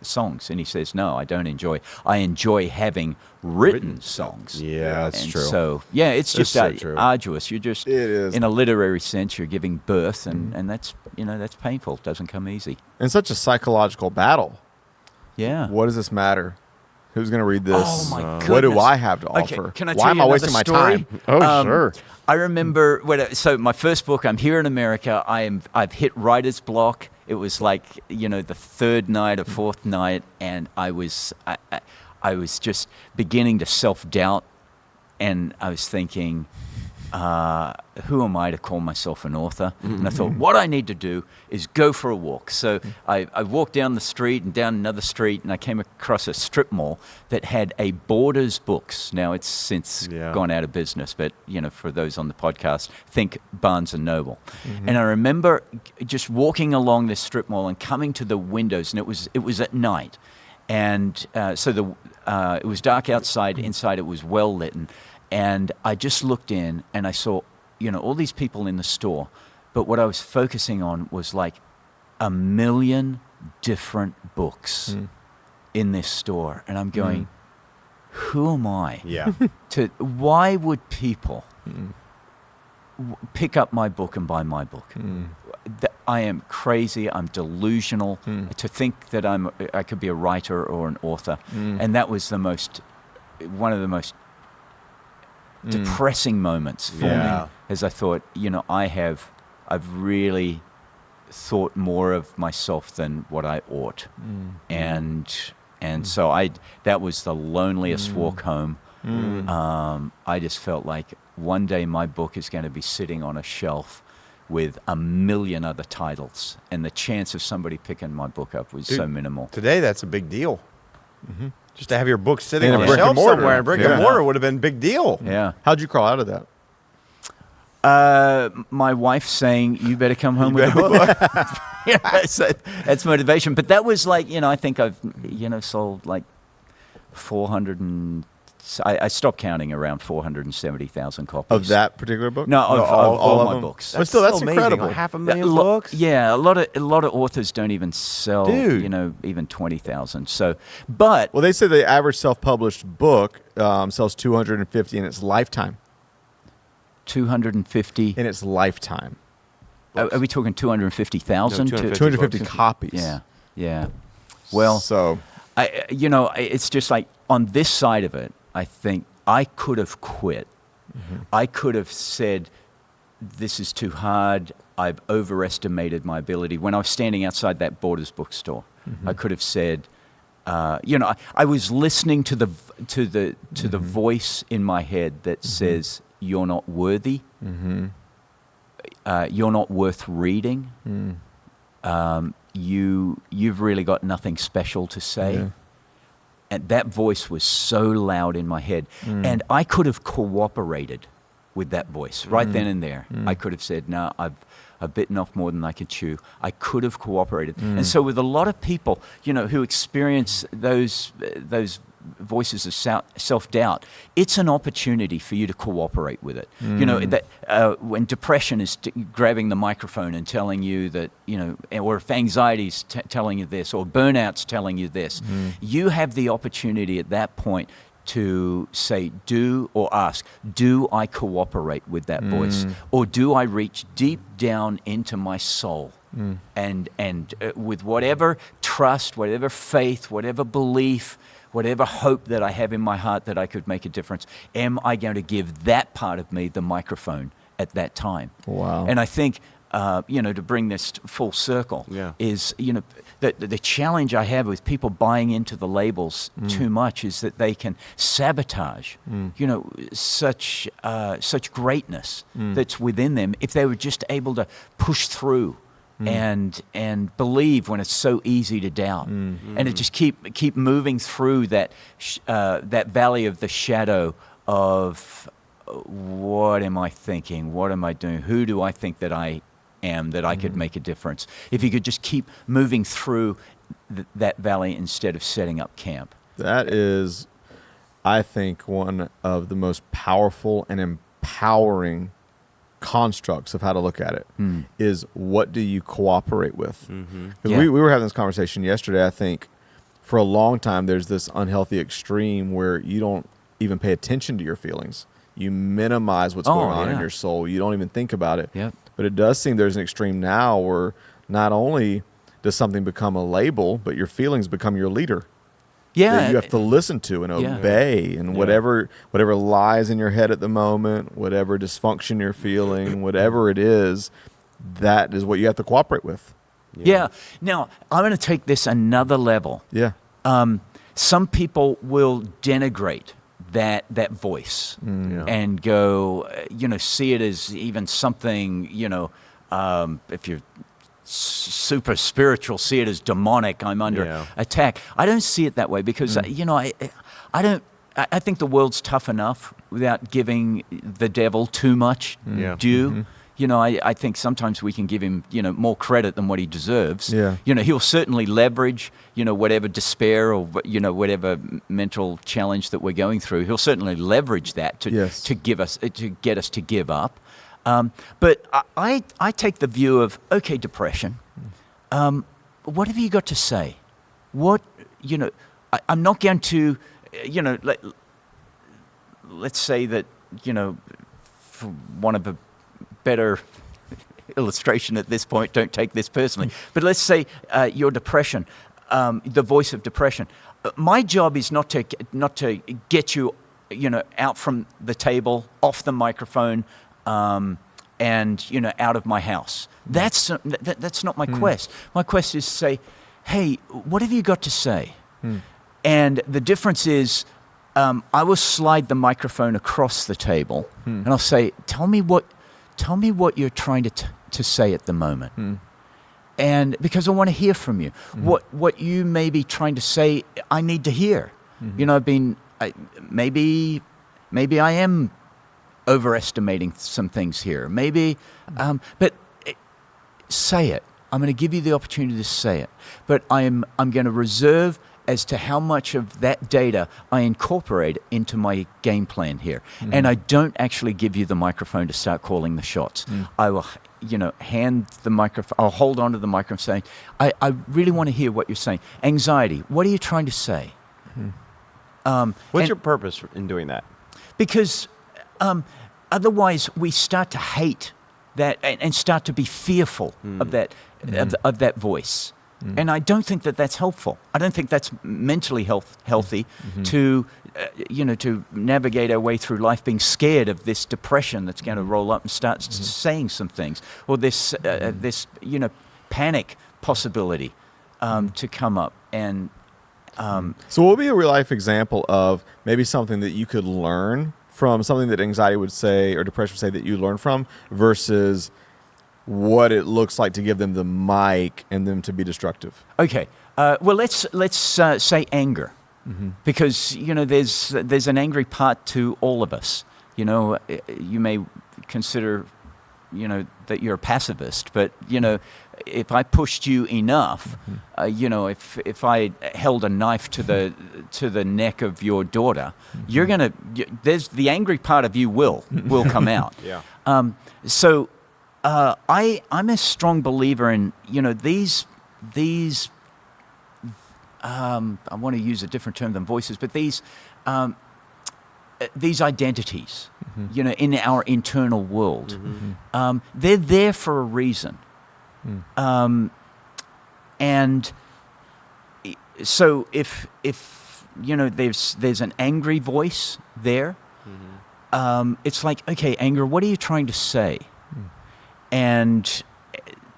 songs? And he says, no, I don't enjoy. I enjoy having written songs. Yeah, that's And true. So, yeah, it's That's just so true. arduous. You're just, It is. in a literary sense, you're giving birth, and that's, that's painful. It doesn't come easy. And such a psychological battle. Yeah. What does this matter? Who's going to read this? Oh, my What do goodness. I have to Okay, offer? can I Why tell am you I another wasting my story? time? Oh, sure. I remember so my first book. I'm here in America. I've hit writer's block. It was like the third night or fourth night, and I was just beginning to self-doubt, and I was thinking, who am I to call myself an author? And I thought, what I need to do is go for a walk. So I walked down the street and down another street, and I came across a strip mall that had a Borders Books. Now, it's since gone out of business, but, for those on the podcast, think Barnes & Noble. And I remember just walking along this strip mall and coming to the windows, and it was at night. And so it was dark outside. Inside, it was well lit. And I just looked in and I saw, all these people in the store. But what I was focusing on was like 1 million different books in this store. And I'm going, who am I? Yeah. Why would people pick up my book and buy my book? I am crazy. I'm delusional to think that I could be a writer or an author. And that was one of the most depressing moments for me, as I thought, I've really thought more of myself than what I ought. And so that was the loneliest walk home. I just felt like one day my book is going to be sitting on a shelf with 1 million other titles, and the chance of somebody picking my book up was so minimal. Today, that's a big deal. Just to have your book sitting In on a a brick and shelf mortar. somewhere in brick and mortar would have been a big deal. Yeah. How'd you crawl out of that? My wife saying, you better come home with a book. So that's motivation. But that was like, I think I've, sold like 400 I stopped counting around 470,000 copies. Of that particular book? No, of all of my them? books. But still, that's amazing. incredible. Like 500,000 books? Yeah, a lot of authors don't even sell, even 20,000. So, but Well, they say the average self-published book sells 250 in its lifetime. 250. In its lifetime. Are we talking 250,000? No, 250 copies. Yeah. Well, So, it's just like on this side of it, I think I could have quit. I could have said, this is too hard. I've overestimated my ability. When I was standing outside that Borders bookstore, I could have said, I was listening to the voice in my head that says, you're not worthy. You're not worth reading. You've really got nothing special to say. Yeah. And that voice was so loud in my head. And I could have cooperated with that voice right then and there. I could have said, no, I've bitten off more than I could chew. I could have cooperated. And so with a lot of people, who experience those voices of self-doubt, it's an opportunity for you to cooperate with it. That when depression is grabbing the microphone and telling you that, or if anxiety's telling you this, or burnout's telling you this, you have the opportunity at that point to say, do I cooperate with that voice? Or do I reach deep down into my soul and with whatever trust, whatever faith, whatever belief, whatever hope that I have in my heart that I could make a difference, am I going to give that part of me the microphone at that time? Wow. And I think, to bring this full circle is, the challenge I have with people buying into the labels too much is that they can sabotage, such greatness that's within them if they were just able to push through and believe when it's so easy to doubt, and to just keep moving through that valley of the shadow of what am I thinking? What am I doing? Who do I think that I am that I could make a difference? If you could just keep moving through that valley instead of setting up camp. that is, I think, one of the most powerful and empowering constructs of how to look at it is, what do you cooperate with? Because we were having this conversation yesterday. I think for a long time there's this unhealthy extreme where you don't even pay attention to your feelings. You minimize what's going on in your soul. You don't even think about it. Yep. But it does seem there's an extreme now where not only does something become a label, but your feelings become your leader. That you have to listen to and obey, and whatever lies in your head at the moment, whatever dysfunction you're feeling, whatever it is, that is what you have to cooperate with. Yeah. Now, I'm going to take this another level. Yeah. Some people will denigrate that voice Yeah. and go, see it as even something, if you're super spiritual, see it as demonic, I'm under attack. I don't see it that way because, I think the world's tough enough without giving the devil too much due. I think sometimes we can give him, more credit than what he deserves. Yeah. He'll certainly leverage, whatever despair or, whatever mental challenge that we're going through. He'll certainly leverage that to get us to give up. But I take the view of, okay, depression, what have you got to say? I'm not going to, let's say that, for one of a better illustration at this point, don't take this personally, but let's say your depression, the voice of depression. My job is not to get you, out from the table, off the microphone, and out of my house. That's not my quest. My quest is to say, hey, what have you got to say? And the difference is, I will slide the microphone across the table, and I'll say, tell me what you're trying to say at the moment. And because I want to hear from you. What you may be trying to say, I need to hear. Maybe I am overestimating some things here. Maybe, but say it. I'm going to give you the opportunity to say it. But I'm going to reserve as to how much of that data I incorporate into my game plan here. And I don't actually give you the microphone to start calling the shots. I will, hand the microphone, I'll hold on to the microphone saying, I really want to hear what you're saying. Anxiety, what are you trying to say? What's your purpose in doing that? Because otherwise we start to hate that and start to be fearful of that voice. And I don't think that that's helpful. I don't think that's mentally healthy to, to navigate our way through life being scared of this depression that's going to roll up and start saying some things, or this panic possibility to come up. And so what would be a real life example of maybe something that you could learn from, something that anxiety would say or depression would say that you learn from, versus what it looks like to give them the mic and them to be destructive? Okay. Well, let's say anger, because there's an angry part to all of us. You may consider that you're a pacifist, but if I pushed you enough, if I held a knife to the neck of your daughter, there's the angry part of you will come out. So. I'm a strong believer in, these I want to use a different term than voices, but these identities, in our internal world, they're there for a reason. And so if there's an angry voice there, it's like, okay, anger, what are you trying to say? And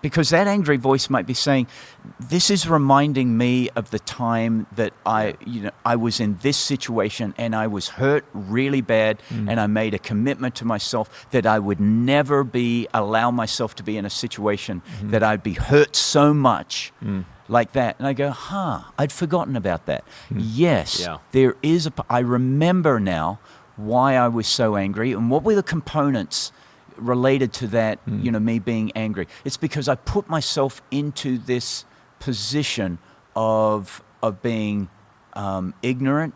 because that angry voice might be saying, this is reminding me of the time that I was in this situation and I was hurt really bad, and I made a commitment to myself that I would never allow myself to be in a situation that I'd be hurt so much like that. And I go, I'd forgotten about that. Yes, there is I remember now why I was so angry and what were the components related to that, me being angry. It's because I put myself into this position of being ignorant,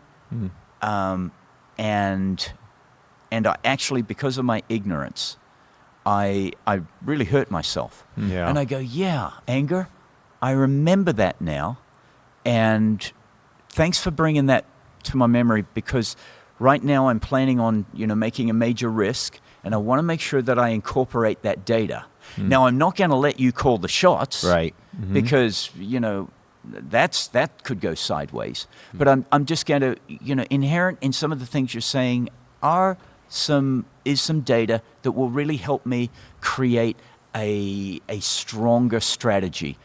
and I actually, because of my ignorance, I really hurt myself. And I go, anger, I remember that now, and thanks for bringing that to my memory, because right now I'm planning on making a major risk. And I want to make sure that I incorporate that data. Now, I'm not going to let you call the shots, right? Because that could go sideways. But I'm just going to inherent in some of the things you're saying is some data that will really help me create a stronger strategy.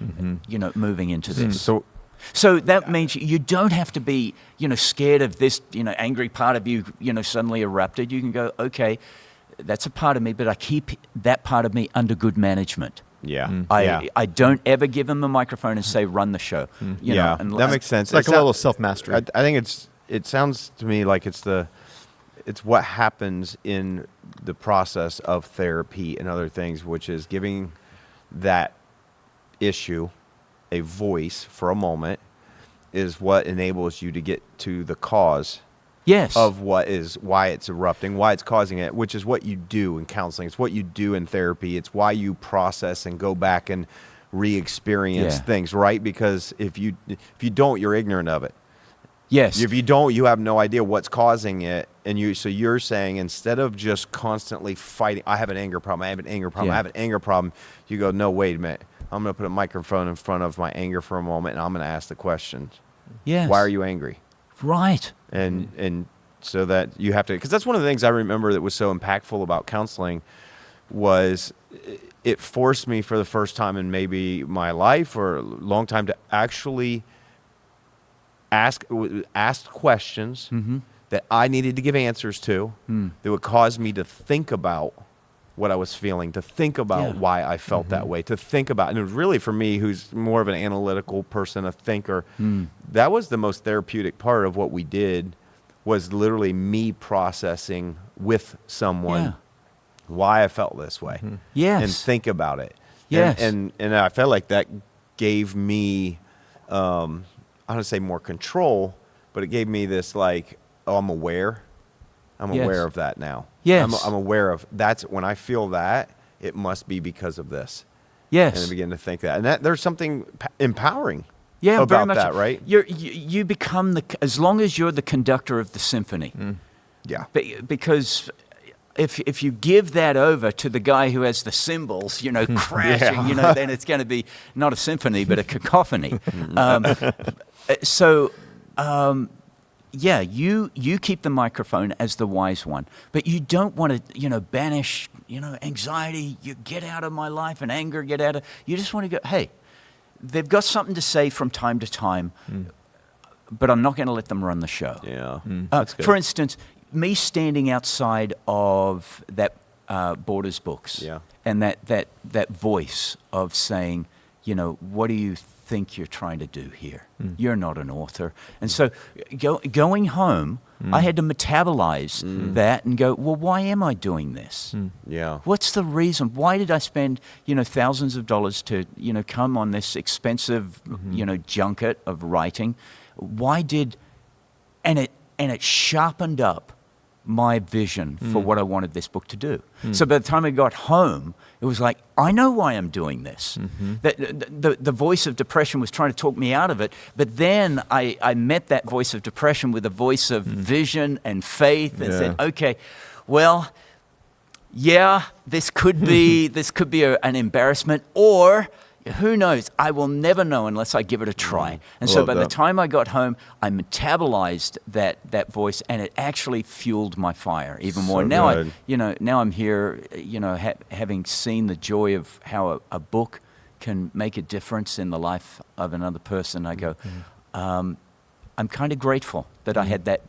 Moving into this. So So that means you don't have to be, scared of this, angry part of you, suddenly erupted. You can go, okay, that's a part of me, but I keep that part of me under good management. Yeah. I don't ever give them the microphone and say, run the show. That makes sense. It's like a little self-mastery. I think it sounds to me like it's what happens in the process of therapy and other things, which is giving that issue a voice for a moment is what enables you to get to the cause of why it's erupting, why it's causing it, which is what you do in counseling. It's what you do in therapy. It's why you process and go back and re-experience things, right? Because if you don't, you're ignorant of it. Yes. If you don't, you have no idea what's causing it. And so you're saying, instead of just constantly fighting, I have an anger problem, I have an anger problem, I have an anger problem, you go, no, wait a minute. I'm going to put a microphone in front of my anger for a moment, and I'm going to ask the questions. Yes. Why are you angry? Right. And so that you have to, because that's one of the things I remember that was so impactful about counseling was it forced me for the first time in maybe my life or a long time to actually ask questions that I needed to give answers to that would cause me to think about what I was feeling, to think about why I felt that way, to think about, and it was really for me, who's more of an analytical person, a thinker, that was the most therapeutic part of what we did, was literally me processing with someone why I felt this way. Yes. And think about it. Yes. And I felt like that gave me, I don't want to say more control, but it gave me this like, oh, I'm aware. I'm aware of that now. Yes. I'm aware of that's when I feel that it must be because of this. Yes. And I begin to think that, and that there's something empowering. Yeah, about very much. that, right? You become as long as you're the conductor of the symphony. Yeah. Because if you give that over to the guy who has the cymbals, crashing, then it's going to be not a symphony but a cacophony. You keep the microphone as the wise one, but you don't want to, banish, anxiety. You get out of my life, and anger, get out of. You just want to go, hey, they've got something to say from time to time, but I'm not going to let them run the show. Yeah. That's good. For instance, me standing outside of that Borders Books, and that voice of saying, what do you think you're trying to do here? You're not an author. And so going home, I had to metabolize that and go, well, why am I doing this? Yeah. What's the reason? Why did I spend, thousands of dollars to, come on this expensive, junket of writing? And it sharpened up my vision for what I wanted this book to do. So by the time I got home, it was like, I know why I'm doing this. The voice of depression was trying to talk me out of it, but then I met that voice of depression with a voice of vision and faith and said, okay, well, this could be an embarrassment, or who knows? I will never know unless I give it a try. And so by the time I got home, I metabolized that voice, and it actually fueled my fire even more. So Now good. now I'm here, having seen the joy of how a book can make a difference in the life of another person. I go, I'm kind of grateful that I had that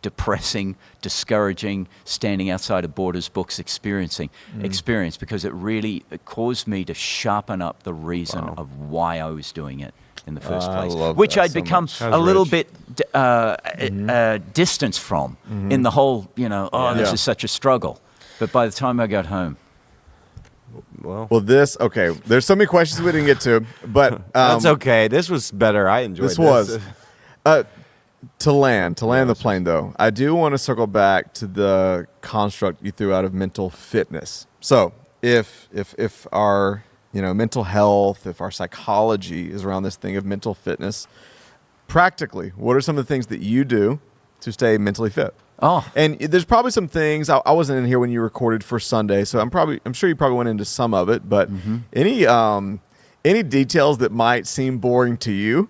depressing, discouraging, standing outside of Borders Books experience, because it caused me to sharpen up the reason of why I was doing it in the first place, which I'd become a little bit distanced from in the whole, this is such a struggle. But by the time I got home, Well, there's so many questions we didn't get to, but that's okay. This was better. I enjoyed this. To land the plane, though, I do want to circle back to the construct you threw out of mental fitness. So if our mental health, if our psychology is around this thing of mental fitness, practically, what are some of the things that you do to stay mentally fit? And there's probably some things I wasn't in here when you recorded for Sunday, so I'm sure you probably went into some of it, but any details that might seem boring to you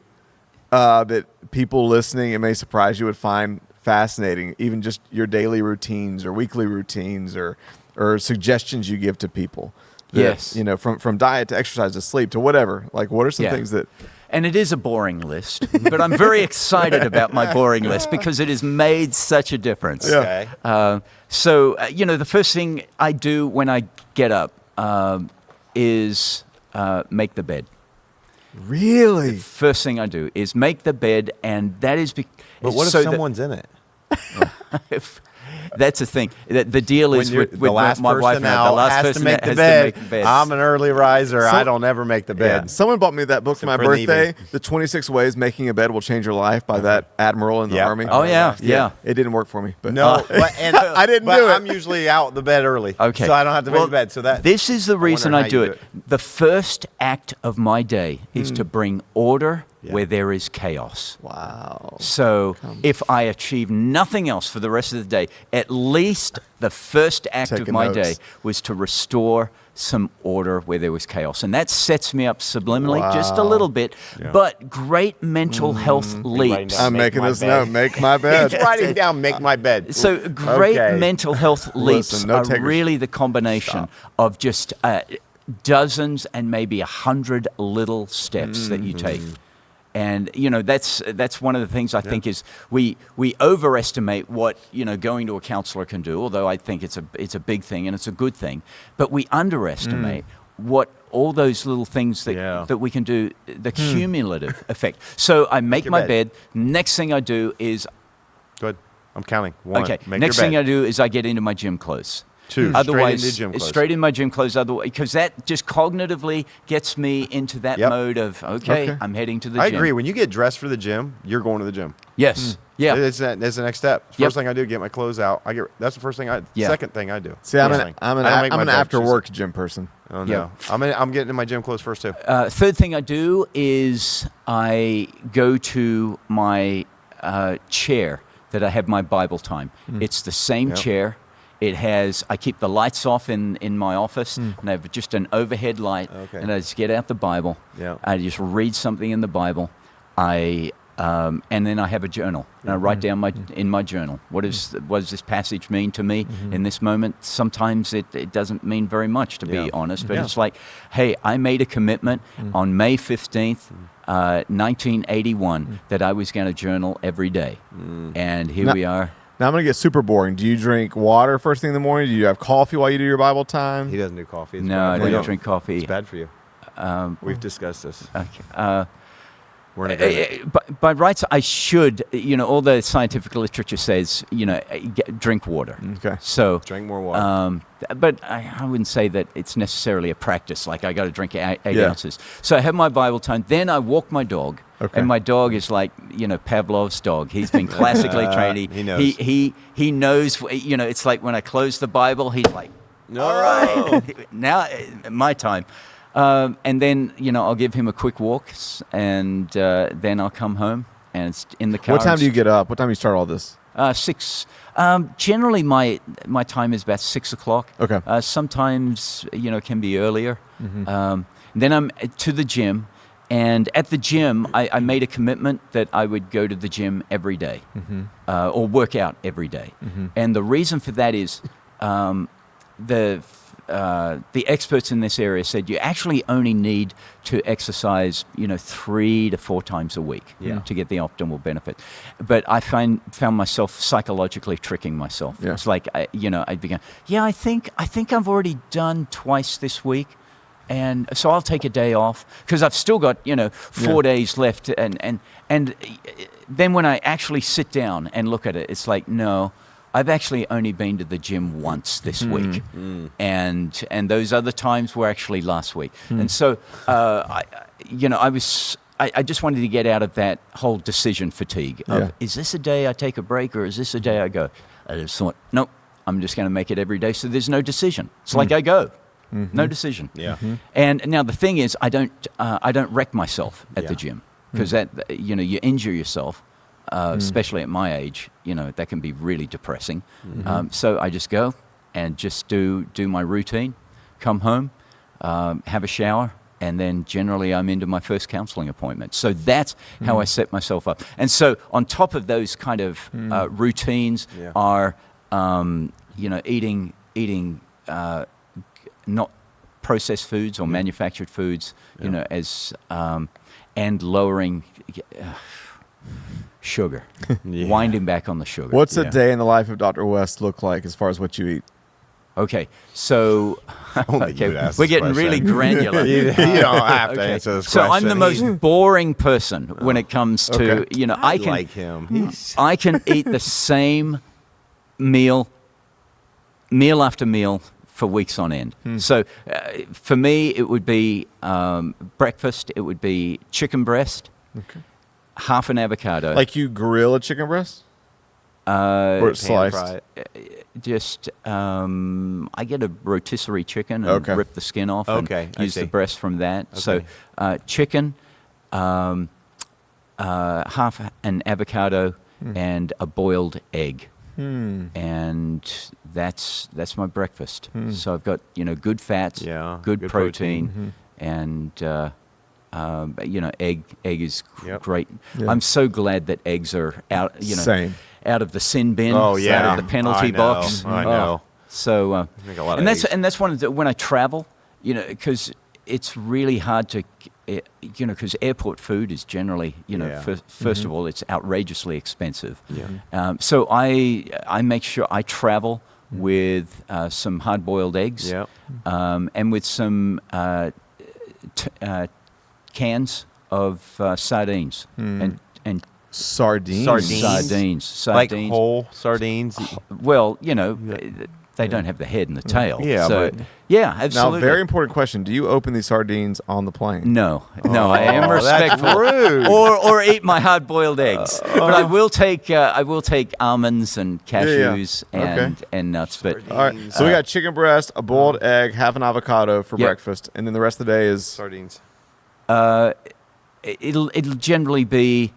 that people listening, it may surprise you, would find fascinating, even just your daily routines or weekly routines or suggestions you give to people. That, from diet to exercise to sleep to whatever. Like, what are some things that And it is a boring list, but I'm very excited about my boring list because it has made such a difference. Okay. The first thing I do when I get up is make the bed. Really? First thing I do is make the bed, and that is But what if so someone's in it? That's the thing. The deal is with the last my wife person now, out the last has person to make that the has bed. to make the bed. I'm an early riser. I don't ever make the bed. Someone bought me that book for my for the birthday. evening. The 26 Ways Making a Bed Will Change Your Life by that admiral in the Yeah. army. Oh yeah. It didn't work for me. But No, but I didn't but do it. I'm usually out the bed early, Okay. so I don't have to make the bed. So that this is the reason wonder I how do you it. The first act of my day is to bring order Yeah. where there is chaos. wow. So if I achieve nothing else for the rest of the day, at least the first act of Taking my notes. day was to restore some order where there was chaos. And that sets me up subliminally just a Wow. little bit, but great mental health leaps. down. I'm Make making my this bed. note. Make my bed. He's writing down, make my bed. So great Okay. mental health leaps Listen, no are takers. really the combination of just dozens and maybe 100 little steps that you take. And that's one of the things I think is we overestimate what going to a counselor can do. Although I think it's a big thing and it's a good thing, but we underestimate what all those little things that we can do, the cumulative effect. So I make your my bed. bed. Next thing I do is Good. I'm counting. One. okay. Make Next your thing bed. I do is I get into my gym clothes. Two. Otherwise, Straight into gym clothes. straight in my gym clothes. Otherwise, because that just cognitively gets me into that Yep. mode of okay, I'm heading to the I gym. agree. When you get dressed for the gym, you're going to the gym. Yes. Yeah. That's the next step. First Yep. thing I do, get my clothes out. That's the first thing second thing I do. See, I'm First an, thing. I'm an, I don't make I'm my an bed. after She's- work gym person. Oh Yeah. no. I'm getting in my gym clothes first too. Third thing I do is I go to my chair that I have my Bible time. It's the same Yep. chair. I keep the lights off in my office, and I have just an overhead light, Okay. and I just get out the Bible. Yeah. I just read something in the Bible. And then I have a journal, and I write down in my journal what does this passage mean to me in this moment. Sometimes it doesn't mean very much, to be honest, but it's like, hey, I made a commitment on May 15th, 1981, that I was going to journal every day, and here we are. Now I'm going to get super boring. Do you drink water first thing in the morning? Do you have coffee while you do your Bible time? He doesn't do coffee. It's No, bad I for you. don't drink coffee. It's bad for you. We've discussed this. Okay. We're in agreement. By rights, I should, all the scientific literature says, drink water. Okay. So Drink more water. but I wouldn't say that it's necessarily a practice. Like I got to drink eight Yeah. ounces. So I have my Bible time. Then I walk my dog, Okay. and my dog is like Pavlov's dog. He's been classically trained. He knows. He knows. It's like when I close the Bible, he's like, No. all right, now my time. And then I'll give him a quick walk, and then I'll come home and it's in the car. What time do you get up? What time do you start all this? 6. Generally, my time is about 6 o'clock. Okay. Sometimes it can be earlier. Then I'm to the gym, and at the gym, I made a commitment that I would go to the gym every day, or work out every day. And the reason for that is the experts in this area said you actually only need to exercise, 3 to 4 times a week to get the optimal benefit. But I found myself psychologically tricking myself. Yeah. It's like, I began, I think I've already done twice this week. And so I'll take a day off because I've still got, 4 days left. And then when I actually sit down and look at it, it's like, no, I've actually only been to the gym once this week, and those other times were actually last week. And so, I just wanted to get out of that whole decision fatigue of, is this a day I take a break or is this a day I go? I just thought, nope, I'm just going to make it every day. So there's no decision. It's like I go. No decision. Yeah. And now the thing is, I don't wreck myself at the gym because that you injure yourself. Especially at my age, that can be really depressing. So I just go and just do my routine, come home, have a shower, and then generally I'm into my first counseling appointment. So that's how I set myself up. And so on top of those kind of routines are, eating not processed foods or manufactured foods, and lowering sugar, winding back on the sugar. What's a day in the life of Dr. West look like as far as what you eat? Okay, so Only you would ask we're this getting question. really granular. You don't have to Okay. answer this So question. I'm the most boring person when it comes to, Okay. I can like him. I can eat the same meal after meal for weeks on end. So for me, it would be breakfast. It would be chicken breast, half an avocado. Like you grill a chicken breast? Or it's Pan sliced? fry. Just I get a rotisserie chicken and Okay. rip the skin off and Okay, I use the see. breast from that. Okay. So chicken, half an avocado, and a boiled egg. And that's my breakfast. So I've got good fats, Yeah, good good protein, and egg is Yep. great. Yeah. I'm so glad that eggs are out. Same. Out of the sin bin, Oh, yeah. out of the penalty I know, box. I know. So, Make a lot of and that's eggs. and that's one of the, when I travel, because it's really hard to, because airport food is generally, Yeah. first of all, it's outrageously expensive. Yeah. So I make sure I travel with some hard-boiled eggs, Yep. and with some cans of sardines and Sardines. Sardines? Like whole sardines. Well, they don't have the head and the tail. Yeah, so, but- yeah, Now, absolutely. very important question. Do you open these sardines on the plane? No, I am Oh, that's respectful. rude. Or eat my hard-boiled eggs. But I will take almonds and cashews Okay. and nuts. But All right. So we got chicken breast, a boiled egg, half an avocado for Yep. breakfast, and then the rest of the day is Sardines. it'll generally be,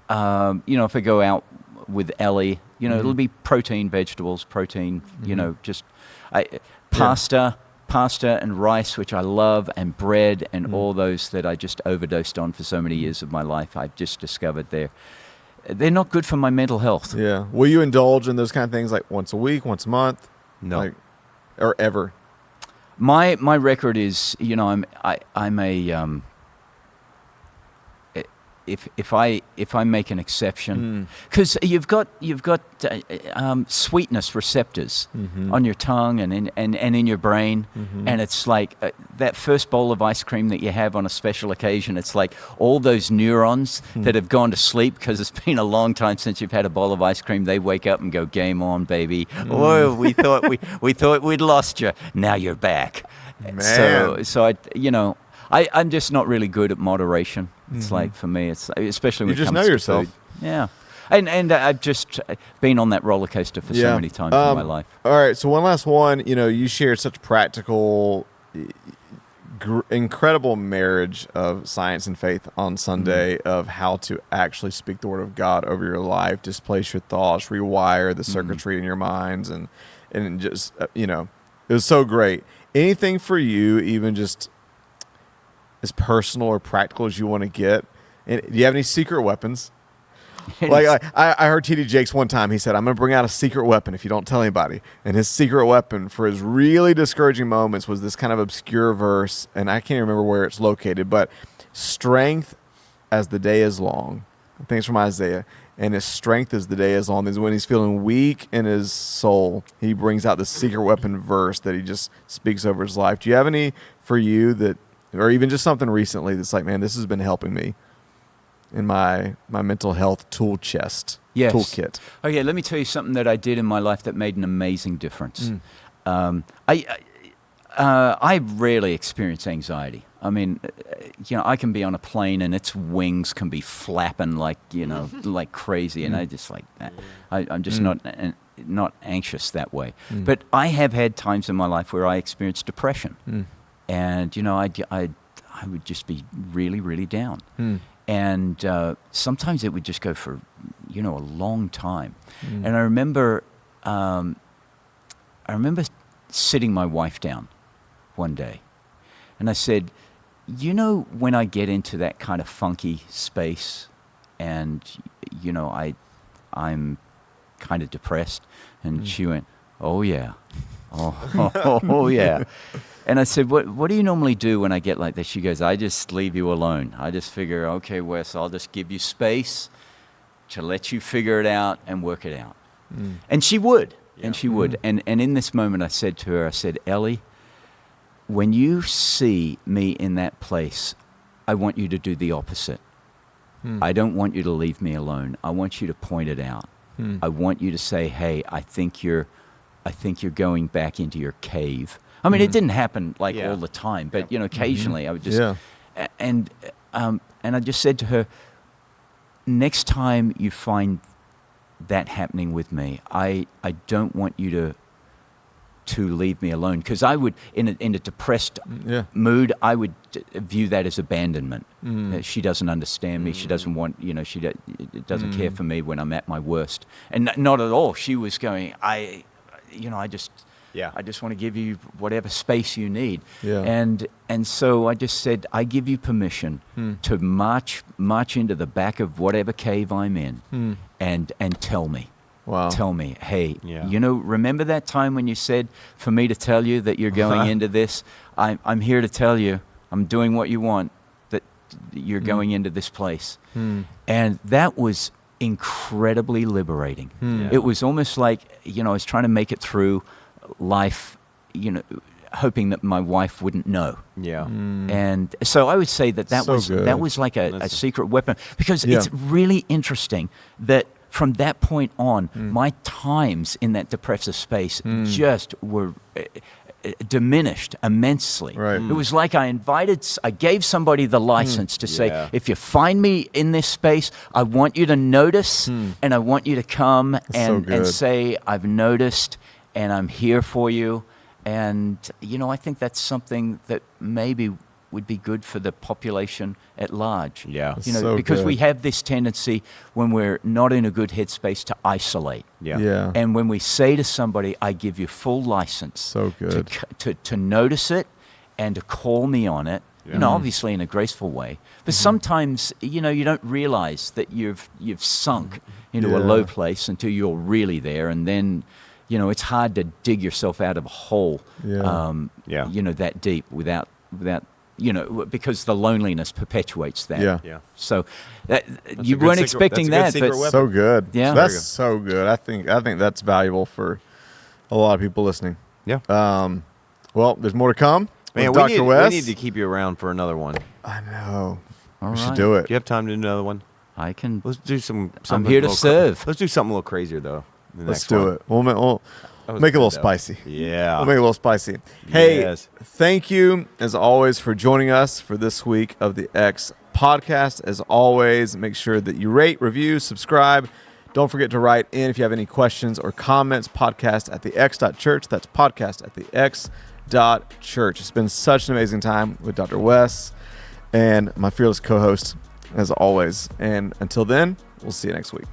if I go out with Ellie, it'll be protein, vegetables, protein, just pasta and rice, which I love, and bread and all those that I just overdosed on for so many years of my life. I've just discovered they're not good for my mental health. yeah. Will you indulge in those kind of things like once a week, once a month? No. Like, or ever? My record is, I'm a if I make an exception, because you've got sweetness receptors on your tongue and in your brain, and it's like that first bowl of ice cream that you have on a special occasion. It's like all those neurons that have gone to sleep because it's been a long time since you've had a bowl of ice cream. They wake up and go, "Game on, baby! Oh, we thought we'd lost you. Now you're back." Man. So I'm just not really good at moderation. It's like, for me, it's especially when You it just comes know to yourself. food. Yeah, and I've just been on that roller coaster for so many times in my life. All right. So one last one. You shared such practical, incredible marriage of science and faith on Sunday of how to actually speak the word of God over your life, displace your thoughts, rewire the circuitry in your minds, and just it was so great. Anything for you, even just as personal or practical as you want to get? And do you have any secret weapons? Like I heard T.D. Jakes one time. He said, "I'm going to bring out a secret weapon if you don't tell anybody." And his secret weapon for his really discouraging moments was this kind of obscure verse, and I can't remember where it's located, but strength as the day is long. I think it's from Isaiah. And his strength as the day is long. Is when he's feeling weak in his soul, he brings out the secret weapon verse that he just speaks over his life. Do you have any for you that, or even just something recently that's like, man, this has been helping me in my mental health tool chest, Yes. toolkit? Okay, let me tell you something that I did in my life that made an amazing difference. I rarely experience anxiety. I mean, I can be on a plane and its wings can be flapping like, like crazy, and I just like that. I'm just not anxious that way. But I have had times in my life where I experienced depression, and I would just be really, really down. And sometimes it would just go for, a long time. And I remember sitting my wife down one day, and I said, when I get into that kind of funky space, and I'm kind of depressed, and she went, "Oh yeah, oh yeah," And I said, what do you normally do when I get like this? She goes, I just leave you alone. I just figure, okay, Wes, I'll just give you space to let you figure it out and work it out. And she would. And she would. And in this moment, I said to her, I said, Ellie, when you see me in that place, I want you to do the opposite. I don't want you to leave me alone. I want you to point it out. I want you to say, hey, I think you're going back into your cave. I mean, it didn't happen like all the time, but occasionally I would just, and I just said to her, next time you find that happening with me, I don't want you to leave me alone, because I would, in a depressed mood, I would view that as abandonment. She doesn't understand me. She doesn't want, she doesn't care for me when I'm at my worst. And not at all. She was going, I just want to give you whatever space you need. And so I just said, I give you permission to march into the back of whatever cave I'm in and tell me. Wow. Tell me, hey, remember that time when you said for me to tell you that you're going into this? I'm here to tell you, I'm doing what you want, that you're going into this place. And that was incredibly liberating. It was almost like, I was trying to make it through life, hoping that my wife wouldn't know. And so I would say that was like a secret weapon, because it's really interesting that from that point on, my times in that depressive space just were diminished immensely. Right. It was like I gave somebody the license to say, if you find me in this space, I want you to notice, and I want you to come and say, I've noticed, and I'm here for you. And, I think that's something that maybe would be good for the population at large. Because we have this tendency when we're not in a good headspace to isolate. And when we say to somebody, I give you full license to notice it and to call me on it, obviously in a graceful way. But sometimes, you don't realize that you've sunk into a low place until you're really there, and then it's hard to dig yourself out of a hole, that deep without because the loneliness perpetuates that. So you weren't expecting that, but so good. Yeah, that's so good. I think that's valuable for a lot of people listening. Well, there's more to come. Man, Dr. Wes. We need to keep you around for another one. I know. All we should right. do it. Do you have time to do another one? I can. Let's do some. I'm here to serve. Let's do something a little crazier though. Let's do it. We'll make it a little spicy. Yeah. We'll make it a little spicy. Hey, thank you, as always, for joining us for this week of the X podcast. As always, make sure that you rate, review, subscribe. Don't forget to write in if you have any questions or comments. podcast@thex.church. That's podcast@thex.church. It's been such an amazing time with Dr. Wes and my fearless co-host, as always. And until then, we'll see you next week.